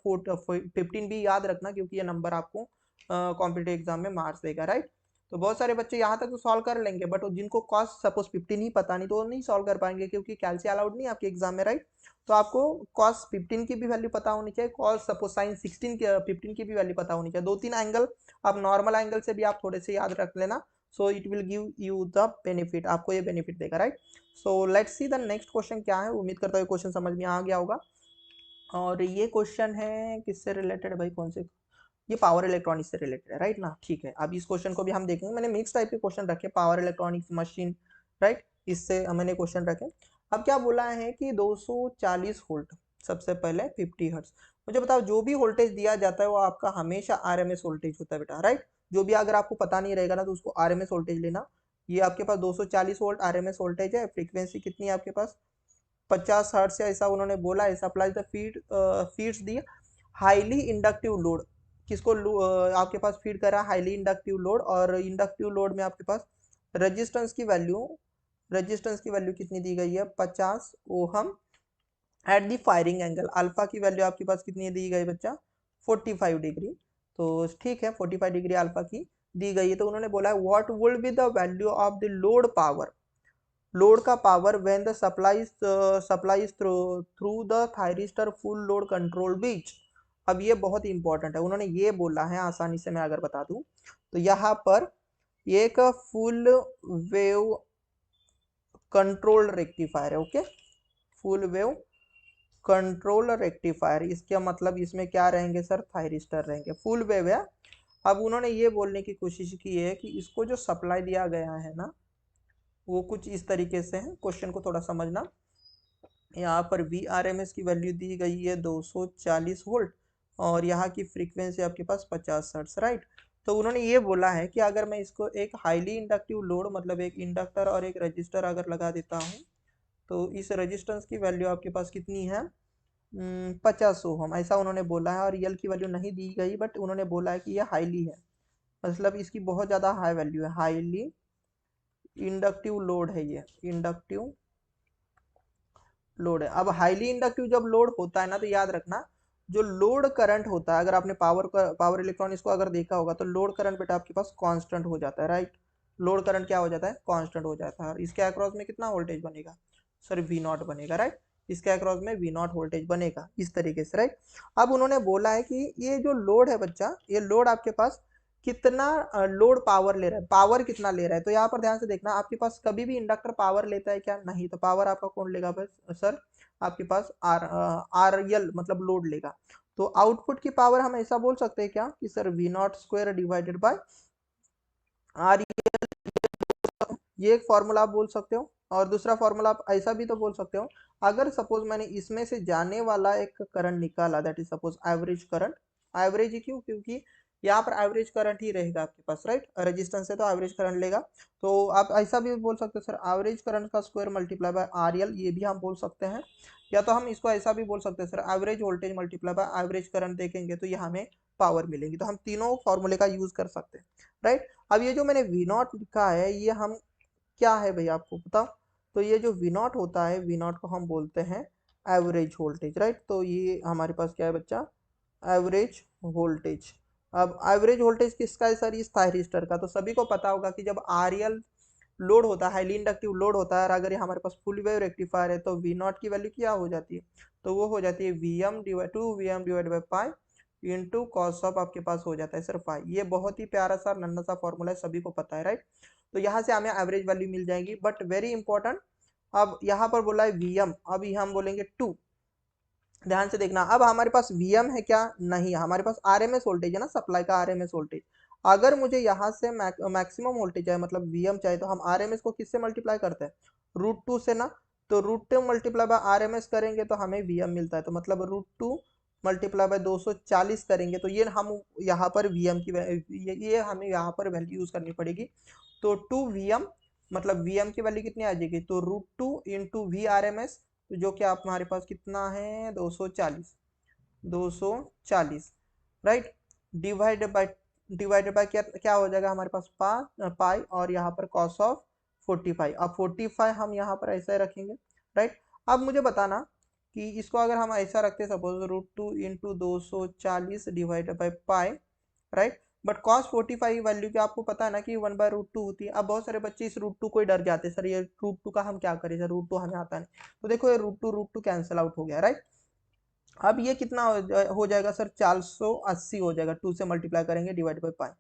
15 भी याद रखना, क्योंकि ये नंबर आपको कॉम्पिटेटिव एग्जाम में मार्क्स देगा, राइट। तो बहुत सारे बच्चे यहाँ तक तो सॉल्व कर लेंगे, बट जिनको कॉस सपोज 15 ही पता नहीं, तो वो नहीं सॉल्व कर पाएंगे, क्योंकि कैल्सी अलाउड नहीं आपके एग्जाम में, राइट। तो आपको कॉस 15 की भी वैल्यू पता होनी चाहिए, कॉस सपोज साइन 15 की भी वैल्यू पता होनी चाहिए, दो तीन एंगल आप नॉर्मल एंगल से भी आप थोड़े से याद रख लेना, so it will give you the benefit, आपको ये बेनिफिट देगा, right. So let's see the next question क्या है, उम्मीद करता हूँ क्वेश्चन समझ में आ गया होगा। और ये क्वेश्चन है किससे रिलेटेड है भाई, कौन से, ये पावर इलेक्ट्रॉनिक्स से रिलेटेड है, राइट ना, ठीक है। अब इस क्वेश्चन को भी हम देखेंगे, मैंने मिक्स टाइप के क्वेश्चन रखे, पावर इलेक्ट्रॉनिक्स मशीन, राइट, इससे मैंने क्वेश्चन रखे। अब क्या बोला है कि 240 वोल्ट, सबसे पहले 50 हर्ट्ज, मुझे बताओ जो भी वोल्टेज दिया जाता है वो आपका हमेशा आरएमएस वोल्टेज होता है बेटा, राइट। जो भी अगर आपको पता नहीं रहेगा ना तो उसको आरएमएस वोल्टेज लेना। ये आपके पास 240 वोल्ट आरएमएस वोल्टेज है, फ्रीक्वेंसी कितनी है आपके पास, 50 हर्ट्ज से, ऐसा उन्होंने बोला है, supply the feeds the highly inductive load, किसको आपके पास फीड कर रहा है, हाईली इंडक्टिव लोड, और इंडक्टिव लोड में आपके पास रेजिस्टेंस की वैल्यू, कितनी दी गई है, 50 ohm at the firing angle, alpha की वैल्यू आपके पास कितनी दी गई बच्चा, 45 डिग्री। तो ठीक है, 45 डिग्री अल्फा की दी गई है, तो उन्होंने बोला है what would be the value of the load power, load का power when the supply through the thyristor full load control बीच। अब ये बहुत इंपॉर्टेंट है, उन्होंने ये बोला है, आसानी से मैं अगर बता दूं तो यहाँ पर एक फुल वेव कंट्रोल रेक्टिफायर है, okay, full wave control rectifier, इसका मतलब इसमें क्या रहेंगे सर, थायरिस्टर रहेंगे, फुल वेव है। अब उन्होंने ये बोलने की कोशिश की है कि इसको जो सप्लाई दिया गया है ना, वो कुछ इस तरीके से है, क्वेश्चन को थोड़ा समझना। यहाँ पर वी आर एम एस की वैल्यू दी गई है 240 वोल्ट, और यहाँ की फ्रीक्वेंसी आपके पास 50 हर्ट्ज, राइट। तो उन्होंने ये बोला है कि अगर मैं इसको एक हाईली इंडक्टिव लोड, मतलब एक इंडक्टर और एक रजिस्टर अगर लगा देता हूँ, तो इस रेजिस्टेंस की वैल्यू आपके पास कितनी है, 50 ओम ऐसा उन्होंने बोला है। और रियल की वैल्यू नहीं दी गई, बट उन्होंने बोला है कि ये हाईली है, मतलब इसकी बहुत ज़्यादा हाई वैल्यू है, हाईली इंडक्टिव लोड है, ये इंडक्टिव लोड है। अब हाईली इंडक्टिव जब लोड होता है ना, तो याद रखना जो लोड करंट होता है, अगर आपने पावर इलेक्ट्रॉन इसको अगर देखा होगा, तो लोड करंट बेटा आपके पास कांस्टेंट हो जाता है, राइट। लोड करंट क्या हो जाता है, कांस्टेंट हो जाता है। और इसके अक्रॉस में कितना वोल्टेज बनेगा सर, वी नॉट बनेगा, राइट। इसके अक्रॉस में वी नॉट वोल्टेज बनेगा इस तरीके से, राइट। अब उन्होंने बोला है कि ये जो लोड है बच्चा, ये लोड आपके पास कितना लोड पावर ले रहा है, पावर कितना ले रहा है। तो यहाँ पर ध्यान से देखना, आपके पास कभी भी इंडक्टर पावर लेता है क्या, नहीं। तो पावर आपका कौन लेगा बस सर, आपके पास आर एल मतलब लोड लेगा। तो आउटपुट की पावर हम ऐसा बोल सकते हैं क्या कि sir V not square divided by R, ये एक फॉर्मूला आप बोल सकते हो। और दूसरा फॉर्मूला आप ऐसा भी तो बोल सकते हो, अगर सपोज मैंने इसमें से जाने वाला एक करंट निकाला, that is suppose average current. Average ही क्यों, क्योंकि यहाँ पर एवरेज करंट ही रहेगा आपके पास, राइट। रेजिस्टेंस है तो एवरेज करंट लेगा। तो आप ऐसा भी बोल सकते हो सर एवरेज करंट का square multiply by R L, ये भी हम बोल सकते हैं। या तो हम इसको ऐसा भी बोल सकते हैं sir average voltage multiply by average current देखेंगे तो ये हमें पावर मिलेगी। तो हम तीनों फॉर्मूले का यूज कर सकते हैं, राइट। अब ये जो मैंने वी नॉट लिखा है, ये हम क्या है भैया आपको बताओ। तो ये जो वी नॉट होता है, वी नॉट को हम बोलते हैं एवरेज वोल्टेज, राइट। तो ये हमारे पास क्या है बच्चा, एवरेज वोल्टेज। अब एवरेज वोल्टेज किसका है सर, इस थायरिस्टर का। तो सभी को पता होगा कि जब आरएल लोड होता है, हाईली इंडक्टिव लोड होता है, और अगर ये हमारे पास फुल वेव रेक्टिफायर है, तो वी नॉट की वैल्यू क्या हो जाती है, तो वो हो जाती है V M divide by pi into cos of आपके पास हो जाता है सर फाई। ये बहुत ही प्यारा सा नन्ना सा फॉर्मूला है, सभी को पता है, राइट। तो यहाँ से हमें एवरेज वैल्यू मिल जाएगी, बट वेरी इंपॉर्टेंट, अब यहाँ पर बोला है वीएम, अब हम बोलेंगे 2। ध्यान से देखना, अब हमारे पास वीएम है क्या, नहीं, हमारे पास आरएमएस वोल्टेज है ना, सप्लाई का आरएमएस वोल्टेज। अगर मुझे यहाँ से मैक्सिमम वोल्टेज है, मतलब वीएम चाहिए, तो हम आरएमएस को किससे मल्टीप्लाई करते हैं, √2 से ना। तो √2 मल्टीप्लाई बाय आरएमएस करेंगे तो हमें वीएम मिलता है। तो मतलब √2 मल्टीप्लाई बाय 240 करेंगे तो ये हम यहाँ पर वीएम की ये हमें यहाँ पर वैल्यू यूज करनी पड़ेगी। तो 2 वीएम, मतलब वीएम की वैल्यू कितनी आ जाएगी, तो √2 into V R M S, तो जो कि आप हमारे पास कितना है 240, 240, राइट। डिवाइडेड बाय क्या क्या हो जाएगा हमारे पास, पाई, और यहाँ पर कॉस ऑफ 45। अब 45 हम यहाँ पर ऐसा ही रखेंगे, राइट। अब मुझे बताना कि इसको अगर हम ऐसा रखते suppose √2 into 240 divided by pi, right. But cos 45 value की आपको पता है ना कि 1/√2 होती है। अब बहुत सारे बच्चे इस √2 को ही डर जाते हैं, सर ये √2 का हम क्या करें सर, √2 हमें आता नहीं। तो देखो ये √2 कैंसिल आउट हो गया, राइट। अब ये कितना हो जाएगा सर, 480 हो जाएगा, 2 से मल्टीप्लाई करेंगे डिवाइड बाई पाई।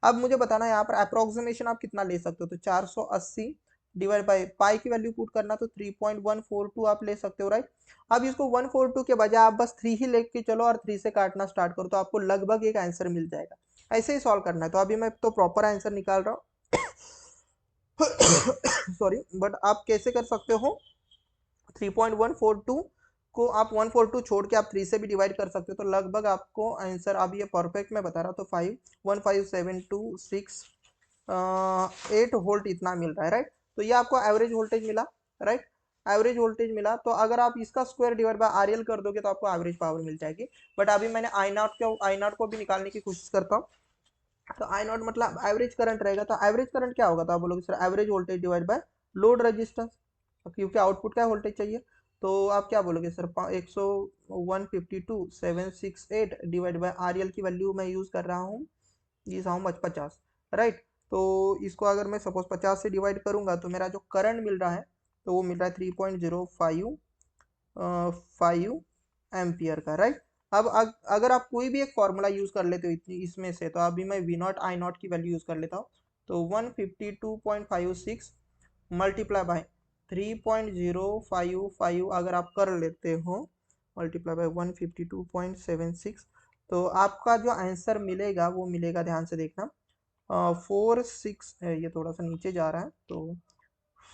अब मुझे बताना यहाँ पर अप्रोक्सीमेशन आप कितना ले सकते हो, तो 480 डिवाइड बाई पाई की वैल्यू पुट करना, तो 3.142 आप ले सकते हो, राइट। अब इसको 142 के बजाय आप बस 3 ही लेके चलो और 3 से काटना स्टार्ट करो, तो आपको लगभग एक आंसर मिल जाएगा। ऐसे ही सॉल्व करना है। तो अभी मैं तो प्रॉपर आंसर निकाल रहा हूँ सॉरी, बट आप कैसे कर सकते हो, 3.142 को आप 142 छोड़ के आप 3 से भी डिवाइड कर सकते हो, तो लगभग आपको आंसर, अब ये परफेक्ट मैं बता रहा हूँ, तो 51572 8 वोल्ट इतना मिल रहा है, राइट। तो ये आपको एवरेज वोल्टेज मिला, राइट। एवरेज वोल्टेज मिला, तो अगर आप इसका स्क्वायर डिवाइड बाय आरएल कर दोगे तो आपको एवरेज पावर मिल जाएगी। बट अभी मैंने आई नॉट को भी निकालने की कोशिश करता हूँ। तो आई नॉट मतलब एवरेज करंट रहेगा, तो एवरेज करंट क्या होगा, तो आप बोलोगे sir average voltage divide by load resistance, क्योंकि आउटपुट क्या वोल्टेज चाहिए। तो आप क्या बोलोगे sir 152,768 divide by R L की वैल्यू मैं यूज कर रहा हूँ, ये हूँ 50, राइट। तो इसको अगर मैं सपोज 50 से डिवाइड करूंगा तो मेरा जो करंट मिल रहा है, तो वो मिल रहा है 3.05 एम्पियर का, राइट। अब अगर आप कोई भी एक फॉर्मूला यूज कर लेते हो इतनी इसमें से, तो अभी मैं वी नॉट आई नॉट की वैल्यू यूज कर लेता हूँ। तो 152.56 मल्टीप्लाई बाय 3.055 अगर आप कर लेते हो, मल्टीप्लाई बाय 152.76, तो आपका जो आंसर मिलेगा वो मिलेगा, ध्यान से देखना, 46, ये थोड़ा सा नीचे जा रहा है, तो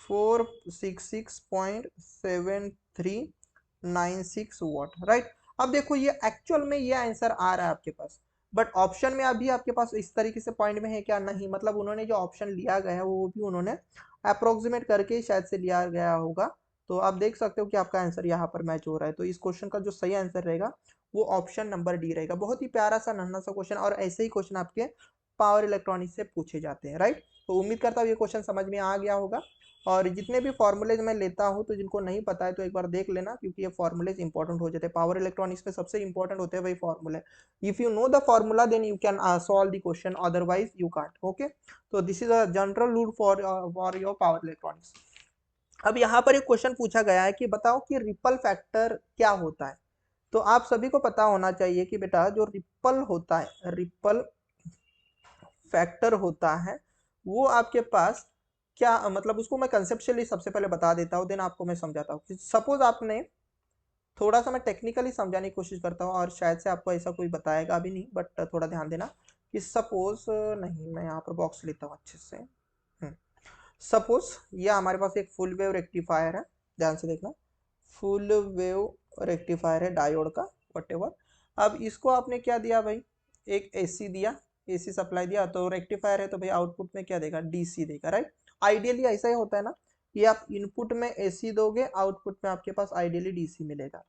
466.7396 वॉट, राइट। अब देखो ये एक्चुअल में ये आंसर आ रहा है आपके पास, बट ऑप्शन में अभी आपके पास इस तरीके से पॉइंट में है क्या, नहीं। मतलब उन्होंने जो ऑप्शन लिया गया है वो भी उन्होंने अप्रोक्सीमेट करके शायद से लिया गया होगा। तो आप देख सकते हो कि आपका आंसर यहाँ पर मैच हो रहा है। तो इस क्वेश्चन का जो सही आंसर रहेगा वो ऑप्शन नंबर डी रहेगा। बहुत ही प्यारा सा नन्हा सा क्वेश्चन, और ऐसे ही क्वेश्चन आपके पावर इलेक्ट्रॉनिक्स से पूछे जाते हैं, राइट। तो उम्मीद करता हूँ ये क्वेश्चन समझ में आ गया होगा। और जितने भी फॉर्मूलेज मैं लेता हूँ, तो जिनको नहीं पता है तो एक बार देख लेना, क्योंकि ये फॉर्मूलेज इंपॉर्टेंट हो जाते हैं। पावर इलेक्ट्रॉनिक्स में सबसे इंपॉर्टेंट होते हैं वही फॉर्मूले। If you know the formula then you can solve the question, otherwise you can't. Okay, तो this is a general rule for your power electronics. अब यहाँ पर एक क्वेश्चन पूछा गया है कि बताओ कि रिपल फैक्टर क्या होता है। तो आप सभी को पता होना चाहिए कि बेटा जो रिपल होता है, रिपल फैक्टर होता है, वो आपके पास क्या मतलब, उसको मैं कंसेप्चुअली सबसे पहले बता देता हूँ, देन आपको मैं समझाता हूँ। सपोज आपने, थोड़ा सा मैं टेक्निकली समझाने की कोशिश करता हूँ, और शायद से आपको ऐसा कोई बताएगा अभी नहीं, बट थोड़ा ध्यान देना कि सपोज, नहीं मैं यहाँ पर बॉक्स लेता हूँ अच्छे से। सपोज ये हमारे पास एक फुल वेव रेक्टिफायर है, ध्यान से देखना, फुल वेव रेक्टिफायर है डायोड का, वटेवर। अब इसको आपने क्या दिया भाई, एक एसी दिया, एसी सप्लाई दिया, तो रेक्टिफायर है तो भाई आउटपुट में क्या देगा, डीसी देगा, राइट। आइडियली ऐसा ही होता है ना, कि आप इनपुट में एसी दोगे, आउटपुट में आपके पास आइडियली डीसी मिलेगा।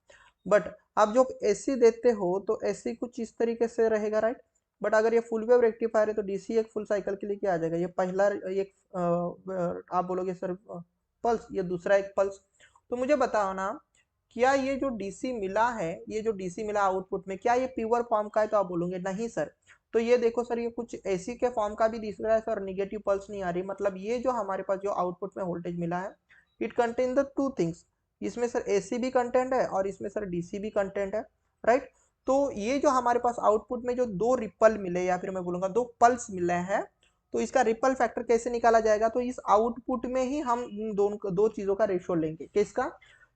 बट आप जो एसी देते हो तो एसी कुछ इस तरीके से रहेगा, राइट। बट अगर ये फुल वेव रेक्टिफायर है तो डीसी एक फुल साइकिल के लिए क्या आ जाएगा, ये पहला एक आप बोलोगे सर पल्स, ये दूसरा एक पल्स। तो मुझे बताओ ना, क्या ये जो डीसी मिला है, ये जो डीसी मिला आउटपुट में, क्या ये प्योर फॉर्म का है, तो आप बोलोगे नहीं सर। तो ये देखो सर, ये कुछ एसी के फॉर्म का भी दिख रहा है सर, निगेटिव पल्स नहीं आ रही, मतलब ये जो हमारे पास जो आउटपुट में वोल्टेज मिला है, it contain the two things. इसमें सर एसी भी कंटेंट है और इसमें सर डीसी भी कंटेंट है, राइट। तो ये जो हमारे पास आउटपुट में जो दो रिपल मिले, या फिर मैं बोलूंगा दो पल्स मिले हैं, तो इसका रिपल फैक्टर कैसे निकाला जाएगा, तो इस आउटपुट में ही हम दोनों दो चीजों का रेशियो लेंगे। किसका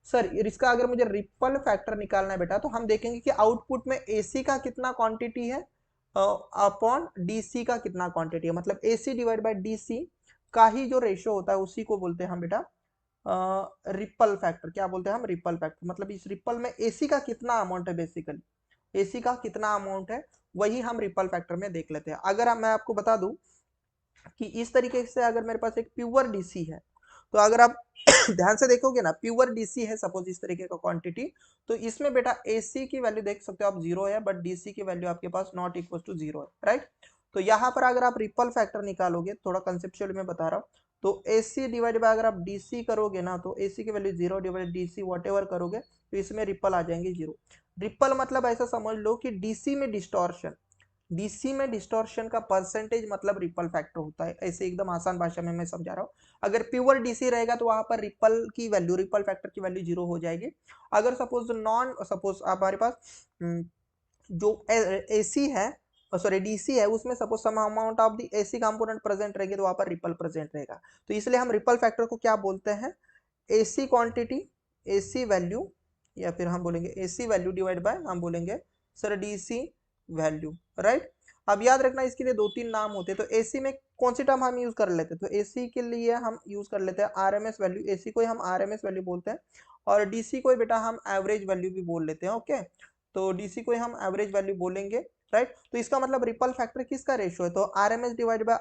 सर, इसका अगर मुझे रिपल फैक्टर निकालना है बेटा, तो हम देखेंगे कि आउटपुट में एसी का कितना क्वांटिटी है अपॉन डीसी का कितना क्वांटिटी है, मतलब एसी डिवाइड बाय डीसी का ही जो रेशियो होता है उसी को बोलते हैं हम बेटा रिपल फैक्टर। क्या बोलते हैं हम, रिपल फैक्टर। मतलब इस रिपल में एसी का कितना अमाउंट है, बेसिकली एसी का कितना अमाउंट है, वही हम रिपल फैक्टर में देख लेते हैं। अगर मैं आपको बता दूं कि इस तरीके से अगर मेरे पास एक प्योर डीसी है, तो अगर आप ध्यान से देखोगे ना, प्योर डीसी है सपोज इस तरीके का क्वांटिटी, तो इसमें बेटा एसी की वैल्यू देख सकते हो आप 0 है, बट डीसी की वैल्यू आपके पास नॉट इक्वल टू 0 है, राइट। तो यहाँ पर अगर आप रिपल फैक्टर निकालोगे, थोड़ा कंसेप्चुअली में बता रहा हूँ, तो एसी डिवाइड बाय अगर आप डीसी करोगे ना, तो एसी की value 0 divide DC what ever करोगे, तो इसमें रिपल आ जाएंगे 0। रिपल मतलब ऐसा समझ लो कि डीसी में डिस्टॉर्शन, डीसी में डिस्टॉर्शन का परसेंटेज मतलब रिपल फैक्टर होता है। ऐसे एकदम आसान भाषा में मैं समझा रहा हूँ। अगर प्योर डीसी रहेगा तो वहां पर रिपल की वैल्यू, रिपल फैक्टर की वैल्यू 0 हो जाएगी। अगर सपोज नॉन, सपोज हमारे पास जो एसी है, सॉरी डीसी है, उसमें suppose some amount of the AC component present रहेंगे, तो वहां पर रिपल प्रेजेंट रहेगा। तो इसलिए हम रिपल फैक्टर को क्या बोलते हैं, एसी क्वांटिटी, एसी वैल्यू, या फिर हम बोलेंगे एसी वैल्यू डिवाइड बाय हम बोलेंगे सर डीसी वैल्यू, राइट। अब याद रखना इसके लिए दो तीन नाम होते हैं। तो एसी में कौन सी टर्म हम यूज कर लेते हैं, तो एसी के लिए हम यूज कर लेते हैं आरएमएस वैल्यू, एसी को हम आरएमएस वैल्यू बोलते हैं, और डीसी को बेटा हम एवरेज वैल्यू भी बोल लेते हैं, ओके। तो डीसी को हम एवरेज वैल्यू बोलेंगे, राइट। तो इसका मतलब रिपल फैक्टर किसका रेशियो है, तो RMS divide by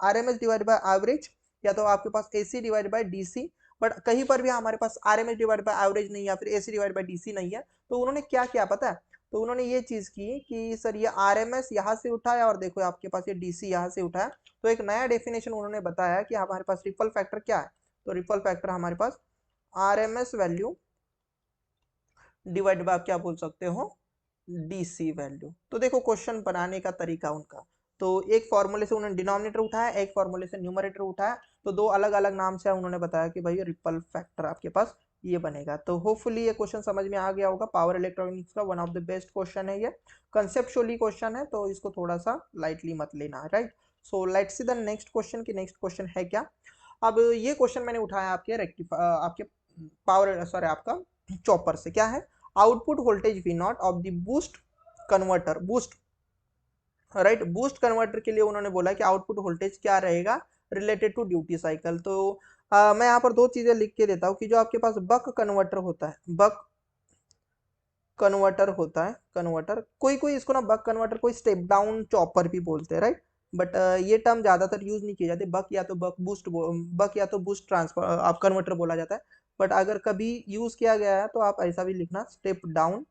RMS divide by average, या तो आपके पास AC divide by DC. But कहीं पर भी हमारे पास आरएमएस डिवाइड बाय एवरेज नहीं है, या फिर एसी डिवाइड बाय डीसी नहीं है, तो उन्होंने क्या किया पता है, तो उन्होंने ये चीज की कि सर ये आरएमएस यहाँ से उठाया, और देखो आपके पास ये डीसी यहाँ से उठाया, तो एक नया डेफिनेशन उन्होंने बताया कि हमारे पास रिपल फैक्टर क्या है, तो रिपल फैक्टर हमारे पास आरएमएस वैल्यू डिवाइड बाय आप क्या बोल सकते हो, डीसी वैल्यू। तो देखो क्वेश्चन बनाने का तरीका उनका, तो एक फॉर्मूले से उन्होंने डिनोमिनेटर उठाया, एक फॉर्मूले से न्यूमरेटर उठाया, तो दो अलग अलग नाम से उन्होंने बताया कि भाई रिपल फैक्टर आपके पास ये बनेगा। तो होपफुली ये क्वेश्चन समझ में आ गया होगा। पावर इलेक्ट्रॉनिक्स का one of the best question है ये, कंसेप्चुअली क्वेश्चन है, तो इसको थोड़ा सा लाइटली मत लेना, right. So let's see the next question की नेक्स्ट क्वेश्चन है क्या। अब ये क्वेश्चन मैंने उठाया आपके आपके पावर, सॉरी आपका चॉपर से, क्या है, output voltage V not of the boost converter, boost, right, boost converter के लिए उन्होंने बोला कि आउटपुट वोल्टेज क्या रहेगा रिलेटेड टू ड्यूटी साइकिल। तो मैं यहाँ पर दो चीजें लिख के देता हूँ कि जो आपके पास बक कन्वर्टर होता है, बक कन्वर्टर होता है, कन्वर्टर, कोई कोई इसको ना बक कन्वर्टर, कोई स्टेप डाउन चॉपर भी बोलते हैं, राइट। बट ये टर्म ज़्यादातर यूज नहीं किए जाते। बक या तो बक या तो बूस्ट ट्रांसफर आप कन्वर्टर बोला जाता है। बट अगर कभी यूज किया गया है तो आप ऐसा भी लिखना, स्टेप डाउन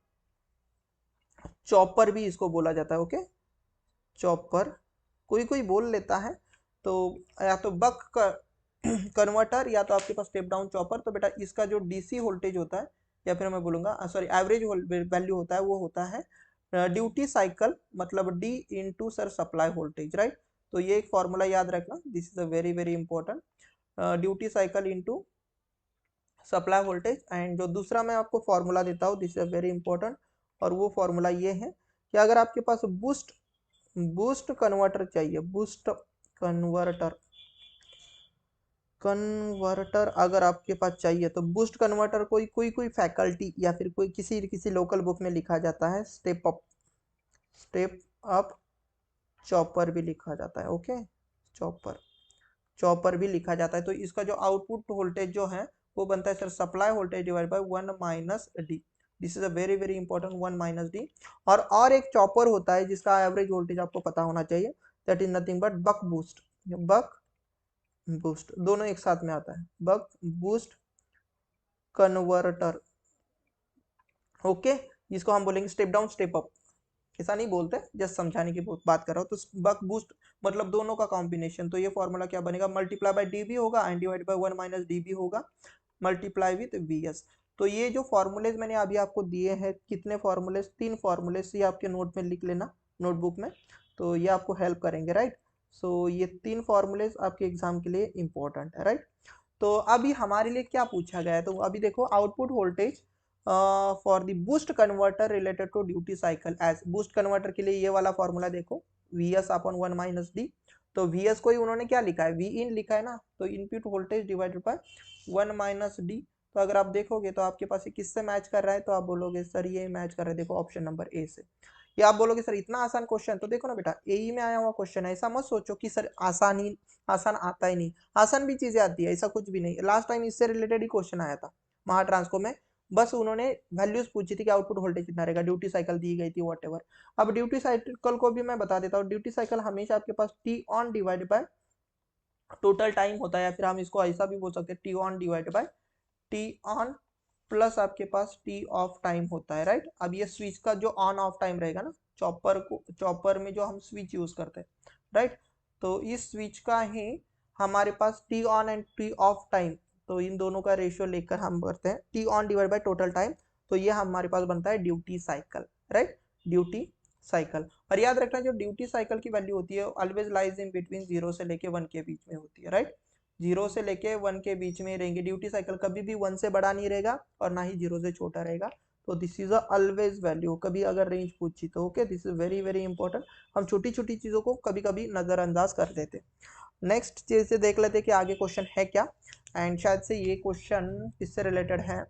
चॉपर भी इसको बोला जाता है। ओके, चॉपर कोई कोई बोल लेता है। तो या तो बक कन्वर्टर या तो आपके पास स्टेप डाउन चॉपर। तो बेटा इसका जो डीसी वोल्टेज होता है, या फिर मैं बोलूंगा सॉरी एवरेज वैल्यू होता है, वो होता है ड्यूटी साइकिल मतलब D into sir supply voltage, right. तो ये एक फॉर्मूला याद रखना, this is a very very important, duty cycle into supply voltage. And जो दूसरा मैं आपको फॉर्मूला देता हूँ, दिस इज वेरी इंपॉर्टेंट, और वो फॉर्मूला ये है कि अगर आपके पास बूस्ट बूस्ट कन्वर्टर चाहिए, बूस्ट कन्वर्टर कन्वर्टर अगर आपके पास चाहिए तो बूस्ट कन्वर्टर कोई फैकल्टी या फिर कोई किसी किसी लोकल बुक में लिखा जाता है स्टेप अप चॉपर भी लिखा जाता है। ओके, चॉपर चॉपर भी लिखा जाता है। तो इसका जो आउटपुट वोल्टेज जो है वो बनता है sir supply voltage divide by 1 - D. This is a very very important, 1 - D. और एक चॉपर होता है जिसका एवरेज वोल्टेज आपको पता होना चाहिए, that is nothing but buck boost. Buck boost दोनों एक साथ में आता है, बक बूस्ट कन्वर्टर। ओके, जिसको हम बोलेंगे स्टेप डाउन स्टेप अप, ऐसा नहीं बोलते, जस्ट समझाने की बात कर रहा हूँ। तो बक बूस्ट मतलब दोनों का कॉम्बिनेशन। तो ये फॉर्मूला क्या बनेगा, मल्टीप्लाई बाय डी भी होगा एंड डिवाइड बाय 1 - डी भी होगा, मल्टीप्लाई विथ वी एस। तो ये जो फॉर्मूलेज मैंने अभी आपको दिए हैं, कितने फॉर्मूलेज, 3 फॉर्मूलेज, ये आपके नोट में लिख लेना, नोटबुक में। तो ये आपको हेल्प करेंगे, राइट। सो ये 3 फॉर्मूलेज आपके एग्जाम के लिए इंपॉर्टेंट है, राइट। तो अभी हमारे लिए क्या पूछा गया है, तो अभी देखो output voltage for the boost converter related to duty cycle as. Boost converter के लिए ये वाला फॉर्मूला देखो, वी एस अपॉन 1 - डी। तो वी एस को ही उन्होंने क्या लिखा है, वी इन लिखा है ना, तो input voltage divided by 1 - D. तो अगर आप देखोगे तो आपके पास ये किससे मैच कर रहा है, तो आप बोलोगे सर ये मैच कर रहा है, देखो ऑप्शन नंबर ए से। या आप बोलोगे सर इतना आसान क्वेश्चन, तो देखो ना बेटा एई में आया हुआ क्वेश्चन है, ऐसा मत सोचो कि सर आसान आता ही नहीं, आसान भी चीजें आती है, ऐसा कुछ भी नहीं। लास्ट टाइम इससे रिलेटेड ही क्वेश्चन आया था महा ट्रांसको में, बस उन्होंने वैल्यूज पूछी थी कि आउटपुट वोल्टेज कितना रहेगा, ड्यूटी साइकिल दी गई थी व्हाटएवर। अब ड्यूटी साइकिल को भी मैं बता देता हूँ, ड्यूटी साइकिल हमेशा आपके पास T on divide by total time होता है, या फिर हम इसको ऐसा भी बोल सकते हैं T on divide bye T on plus आपके पास टी ऑफ टाइम होता है, राइट। अब ये स्विच का जो ऑन ऑफ टाइम रहेगा ना, चॉपर में जो हम स्विच यूज करते हैं, राइट। तो इस स्विच का ही हमारे पास T on and T off time, तो इन दोनों का रेशियो लेकर हम करते हैं T on divide by total time. तो ये हमारे पास बनता है duty cycle, right, duty cycle. और याद रखना जो ड्यूटी साइकिल की वैल्यू होती है ऑलवेज लाइज इन बिटवीन 0 से लेके 1 के बीच में होती है, राइट। 0 से लेके 1 के बीच में रहेंगे, ड्यूटी साइकिल कभी भी 1 से बड़ा नहीं रहेगा और ना ही 0 से छोटा रहेगा। तो दिस इज ऑलवेज वैल्यू, कभी अगर रेंज पूछी तो okay, this is very very important. हम छोटी छोटी चीजों को कभी कभी नजरअंदाज कर देते। नेक्स्ट चीज से देख लेते कि आगे क्वेश्चन है क्या, एंड शायद से ये क्वेश्चन इससे रिलेटेड है।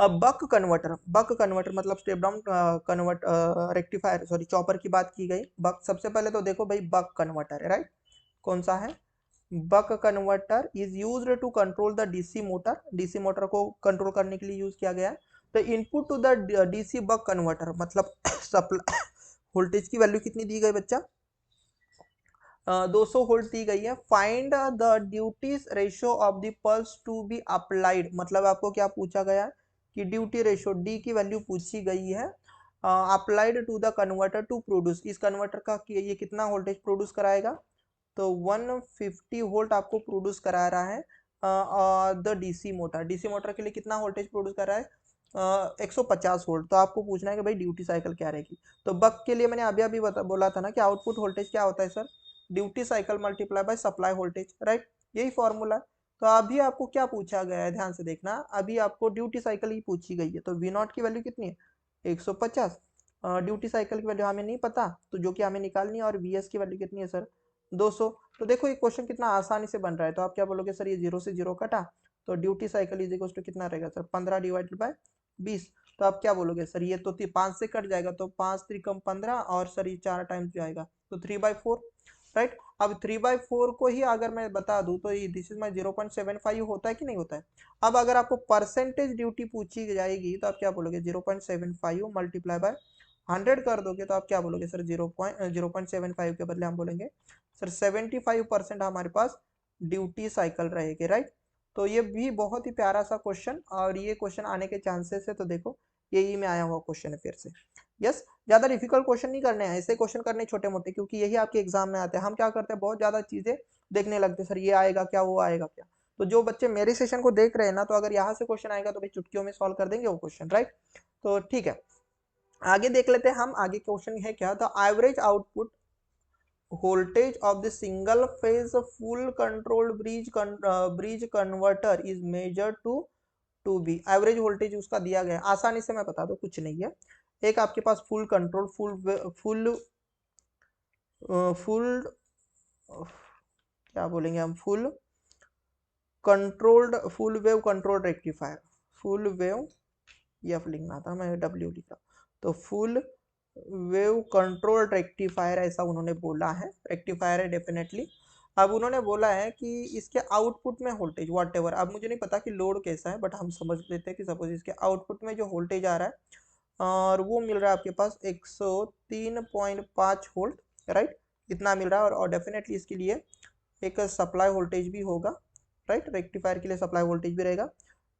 अब बक कन्वर्टर मतलब step down convert rectifier sorry chopper की बात की गई। बक सबसे पहले तो देखो भाई बक कन्वर्टर है, राइट, कौन सा है, buck converter is used to control the DC motor, DC motor को कंट्रोल करने के लिए यूज किया गया है। तो input to the DC buck converter मतलब सप्लाई वोल्टेज की वैल्यू कितनी दी गई बच्चा, 200 वोल्ट दी गई है। Find the duty ratio of the pulse to be applied, मतलब आपको क्या पूछा गया है कि ड्यूटी रेशियो डी की वैल्यू पूछी गई है applied to the converter to produce, इस कन्वर्टर का ये कितना वोल्टेज प्रोड्यूस कराएगा, तो 150 वोल्ट आपको प्रोड्यूस करा रहा है द डीसी मोटर के लिए कितना वोल्टेज प्रोड्यूस कर रहा है 150 वोल्ट। तो आपको पूछना है कि भाई ड्यूटी साइकिल क्या रहेगी। तो बक के लिए मैंने अभी अभी बोला था ना कि आउटपुट वोल्टेज क्या होता है sir, duty cycle multiply by supply voltage, right, यही फॉर्मूला है। तो अभी आपको क्या पूछा गया है, ध्यान से देखना, अभी आपको ड्यूटी साइकिल ही पूछी गई है। तो वी नॉट की वैल्यू कितनी है 150, ड्यूटी साइकिल की वैल्यू हमें नहीं पता, तो जो कि हमें निकालनी है, और वी एस की वैल्यू कितनी है सर 200। तो देखो ये क्वेश्चन कितना आसानी से बन रहा है। तो आप क्या बोलोगे सर ये 0 से 0 कटा, तो duty cycle is equal to कितना रहेगा सर 15 डिवाइडेड बाय 20। तो आप क्या बोलोगे सर ये तो 5 से कट जाएगा, तो 5 त्रिकम 15, और सर ये 4 टाइम्स जाएगा तो 3/4, राइट। अब 3/4 को ही अगर मैं बता दूं तो ये दिस इज माई 0.75 होता है कि नहीं होता है। अब अगर आपको परसेंटेज ड्यूटी पूछी जाएगी तो आप क्या बोलोगे 0.75 मल्टीप्लाई बाय 100 कर दोगे तो आप क्या बोलोगे सर, 0.75 के बदले हम बोलेंगे सर 75% हमारे पास ड्यूटी साइकिल रहेगी, राइट। तो ये भी बहुत ही प्यारा सा क्वेश्चन, और ये क्वेश्चन आने के चांसेस है, तो देखो यही में आया हुआ क्वेश्चन है फिर से। यस, ज्यादा डिफिकल्ट क्वेश्चन नहीं करने हैं, ऐसे क्वेश्चन करने छोटे मोटे, क्योंकि यही आपके एग्जाम में आते हैं। हम क्या करते हैं, बहुत ज्यादा चीजें देखने लगते हैं, सर ये आएगा क्या, वो आएगा क्या। तो जो बच्चे मेरे सेशन को देख रहे हैं ना, तो अगर यहाँ से क्वेश्चन आएगा तो भाई चुटकियों में सॉल्व कर देंगे वो क्वेश्चन, राइट। तो ठीक है, आगे देख लेते हैं हम। आगे क्वेश्चन है क्या, the average output voltage of the single phase full controlled bridge converter is measured to be। Average voltage उसका दिया गया है, आसानी से मैं बता दूं, कुछ नहीं है। एक आपके पास फुल कंट्रोल फुल फुल क्या बोलेंगे हम, full controlled full wave controlled rectifier, full wave, F लिखना था, मैं डब्ल्यू लिखा, तो फुल वेव कंट्रोल रेक्टिफायर ऐसा उन्होंने बोला है, रेक्टिफायर है डेफिनेटली। अब उन्होंने बोला है कि इसके आउटपुट में वोल्टेज वॉट एवर, अब मुझे नहीं पता कि लोड कैसा है, बट हम समझ लेते हैं कि सपोज इसके आउटपुट में जो वोल्टेज आ रहा है और वो मिल रहा है आपके पास 103.5 वोल्ट, राइट, इतना मिल रहा है। और डेफिनेटली इसके लिए एक सप्लाई वोल्टेज भी होगा, राइट, रेक्टिफायर के लिए सप्लाई वोल्टेज भी रहेगा,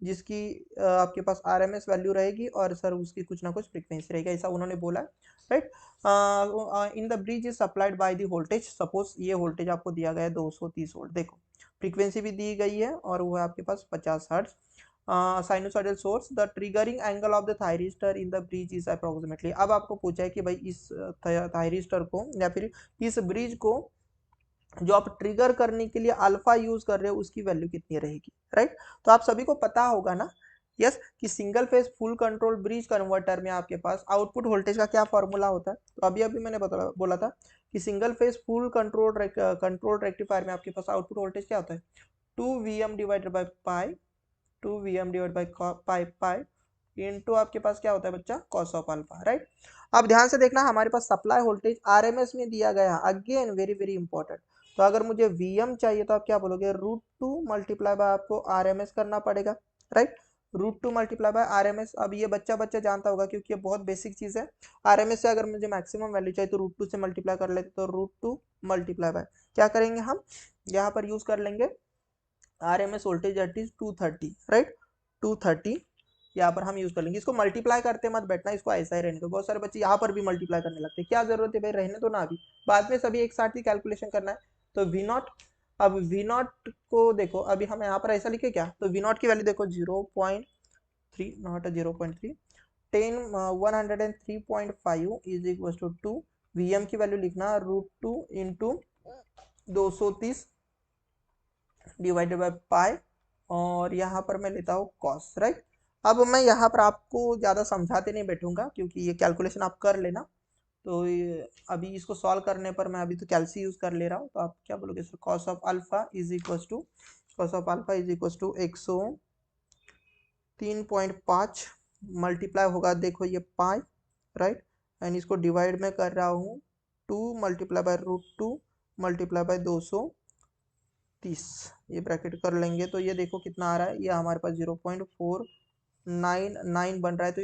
जिसकी आपके पास आरएमएस वैल्यू रहेगी, और सर उसकी कुछ ना कुछ फ्रीक्वेंसी रहेगी, ऐसा उन्होंने बोला है, right. In the bridge is supplied by the voltage, suppose ये वोल्टेज आपको दिया गया है 230 वोल्ट, देखो फ्रीक्वेंसी भी दी गई है, और वो है आपके पास 50 hertz. Sinusoidal source, the triggering angle of the thyristor in the bridge is approximately. अब आपको पूछा है कि भाई इस थायरिस्टर को या फिर इस ब्रिज को जो आप ट्रिगर करने के लिए अल्फा यूज कर रहे हो उसकी वैल्यू कितनी रहेगी, राइट। तो आप सभी को पता होगा ना, यस, कि single phase full control bridge converter में आपके पास आउटपुट वोल्टेज का क्या फॉर्मूला होता है। तो अभी अभी मैंने बोला था कि single phase full control rectifier में आपके पास आउटपुट वोल्टेज क्या होता है, 2 Vm divided by pi, 2 Vm divide by pi pi into आपके पास क्या होता है बच्चा, कॉस ऑफ अल्फा, राइट। अब ध्यान से देखना, हमारे पास सप्लाई वोल्टेज आरएमएस में दिया गया, अगेन वेरी वेरी इंपॉर्टेंट। तो अगर मुझे Vm चाहिए तो आप क्या बोलोगे, √2 मल्टीप्लाई बाय आपको आरएमएस करना पड़ेगा, राइट, √2 मल्टीप्लाई बाय आरएमएस। अब ये बच्चा जानता होगा, क्योंकि ये बहुत बेसिक चीज है। आरएमएस से अगर मुझे मैक्सिमम वैल्यू चाहिए तो √2 से मल्टीप्लाई कर लेते, तो √2 मल्टीप्लाई बाय क्या करेंगे हम, यहाँ पर यूज कर लेंगे RMS voltage that is 230, right, 230 यहाँ पर हम यूज कर लेंगे। इसको मल्टीप्लाई करते मत बैठना, इसको ऐसा ही रहने दो। बहुत सारे बच्चे यहाँ पर भी मल्टीप्लाई करने लगते हैं, क्या जरूरत है भाई, रहने दो ना, अभी बाद में सभी एक साथ ही कैलकुलेशन करना है। तो V0, अब V0 को देखो, अभी हम यहाँ पर ऐसा लिखे क्या, तो V0 की वैल्यू देखो 0.3, not 0.3, 10 103.5 is equal to 2। Vm की वैल्यू लिखना √2 इंटू 230 डिवाइडेड बाय पाई, और यहाँ पर मैं लेता हूँ कॉस, राइट। अब मैं यहाँ पर आपको ज़्यादा समझाते नहीं बैठूंगा, क्योंकि ये कैलकुलेशन आप कर लेना। तो अभी इसको सॉल्व करने पर मैं अभी तो कैल्सी यूज कर ले रहा हूँ, तो आप क्या बोलोगे sir, cos of alpha is equal to, cos of alpha is equal to 103.5 multiply होगा, देखो ये पाई, राइट, एंड इसको डिवाइड में कर रहा हूँ 2 मल्टीप्लाई बाय √2 मल्टीप्लाई बाय 230, ये ब्रैकेट कर लेंगे तो ये देखो कितना आ रहा है, ये हमारे पास 0.499 बन रहा है, तो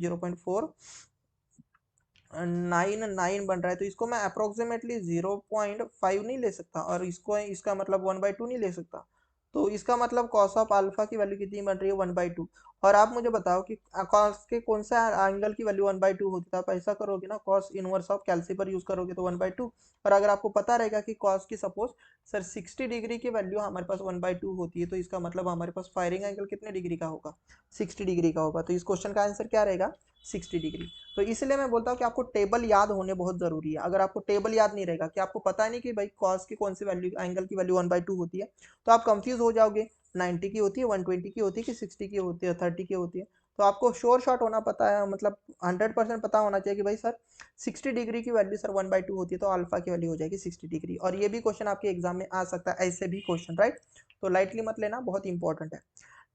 0.499 बन रहा है। तो इसको मैं अप्रोक्सीमेटली 0.5 नहीं ले सकता, और इसको इसका मतलब 1/2 नहीं ले सकता। तो इसका मतलब कॉस ऑफ अल्फा की वैल्यू कितनी बन रही है, 1/2। और आप मुझे बताओ कि कॉस के कौन सा एंगल की वैल्यू 1/2 होती है। आप ऐसा करोगे ना, कॉस इनवर्स ऑफ कैल्सी पर यूज करोगे तो 1/2। और अगर आपको पता रहेगा कि कॉस की सपोज सर 60 डिग्री की वैल्यू हमारे पास 1/2 होती है, तो इसका मतलब हमारे पास फायरिंग एंगल कितने डिग्री का होगा, 60 डिग्री का होगा। तो इस क्वेश्चन का आंसर क्या रहेगा, 60 डिग्री। तो इसलिए मैं बोलता हूँ कि आपको टेबल याद होने बहुत जरूरी है। अगर आपको टेबल याद नहीं रहेगा, कि आपको पता नहीं कि भाई कॉस की कौन सी वैल्यू, एंगल की वैल्यू 1/2 होती है, तो आप कंफ्यूज हो जाओगे, 90 की होती है, 120 की होती है, कि 60 की होती है, 30 की होती है। तो आपको श्योर शॉट होना पता है, मतलब 100% पता होना चाहिए कि भाई सर 60 डिग्री की वैल्यू सर 1/2 होती है, तो अल्फा की वैल्यू हो जाएगी 60 डिग्री। और ये भी क्वेश्चन आपके एग्जाम में आ सकता है, ऐसे भी क्वेश्चन, राइट। तो लाइटली मत लेना, बहुत इंपॉर्टेंट है।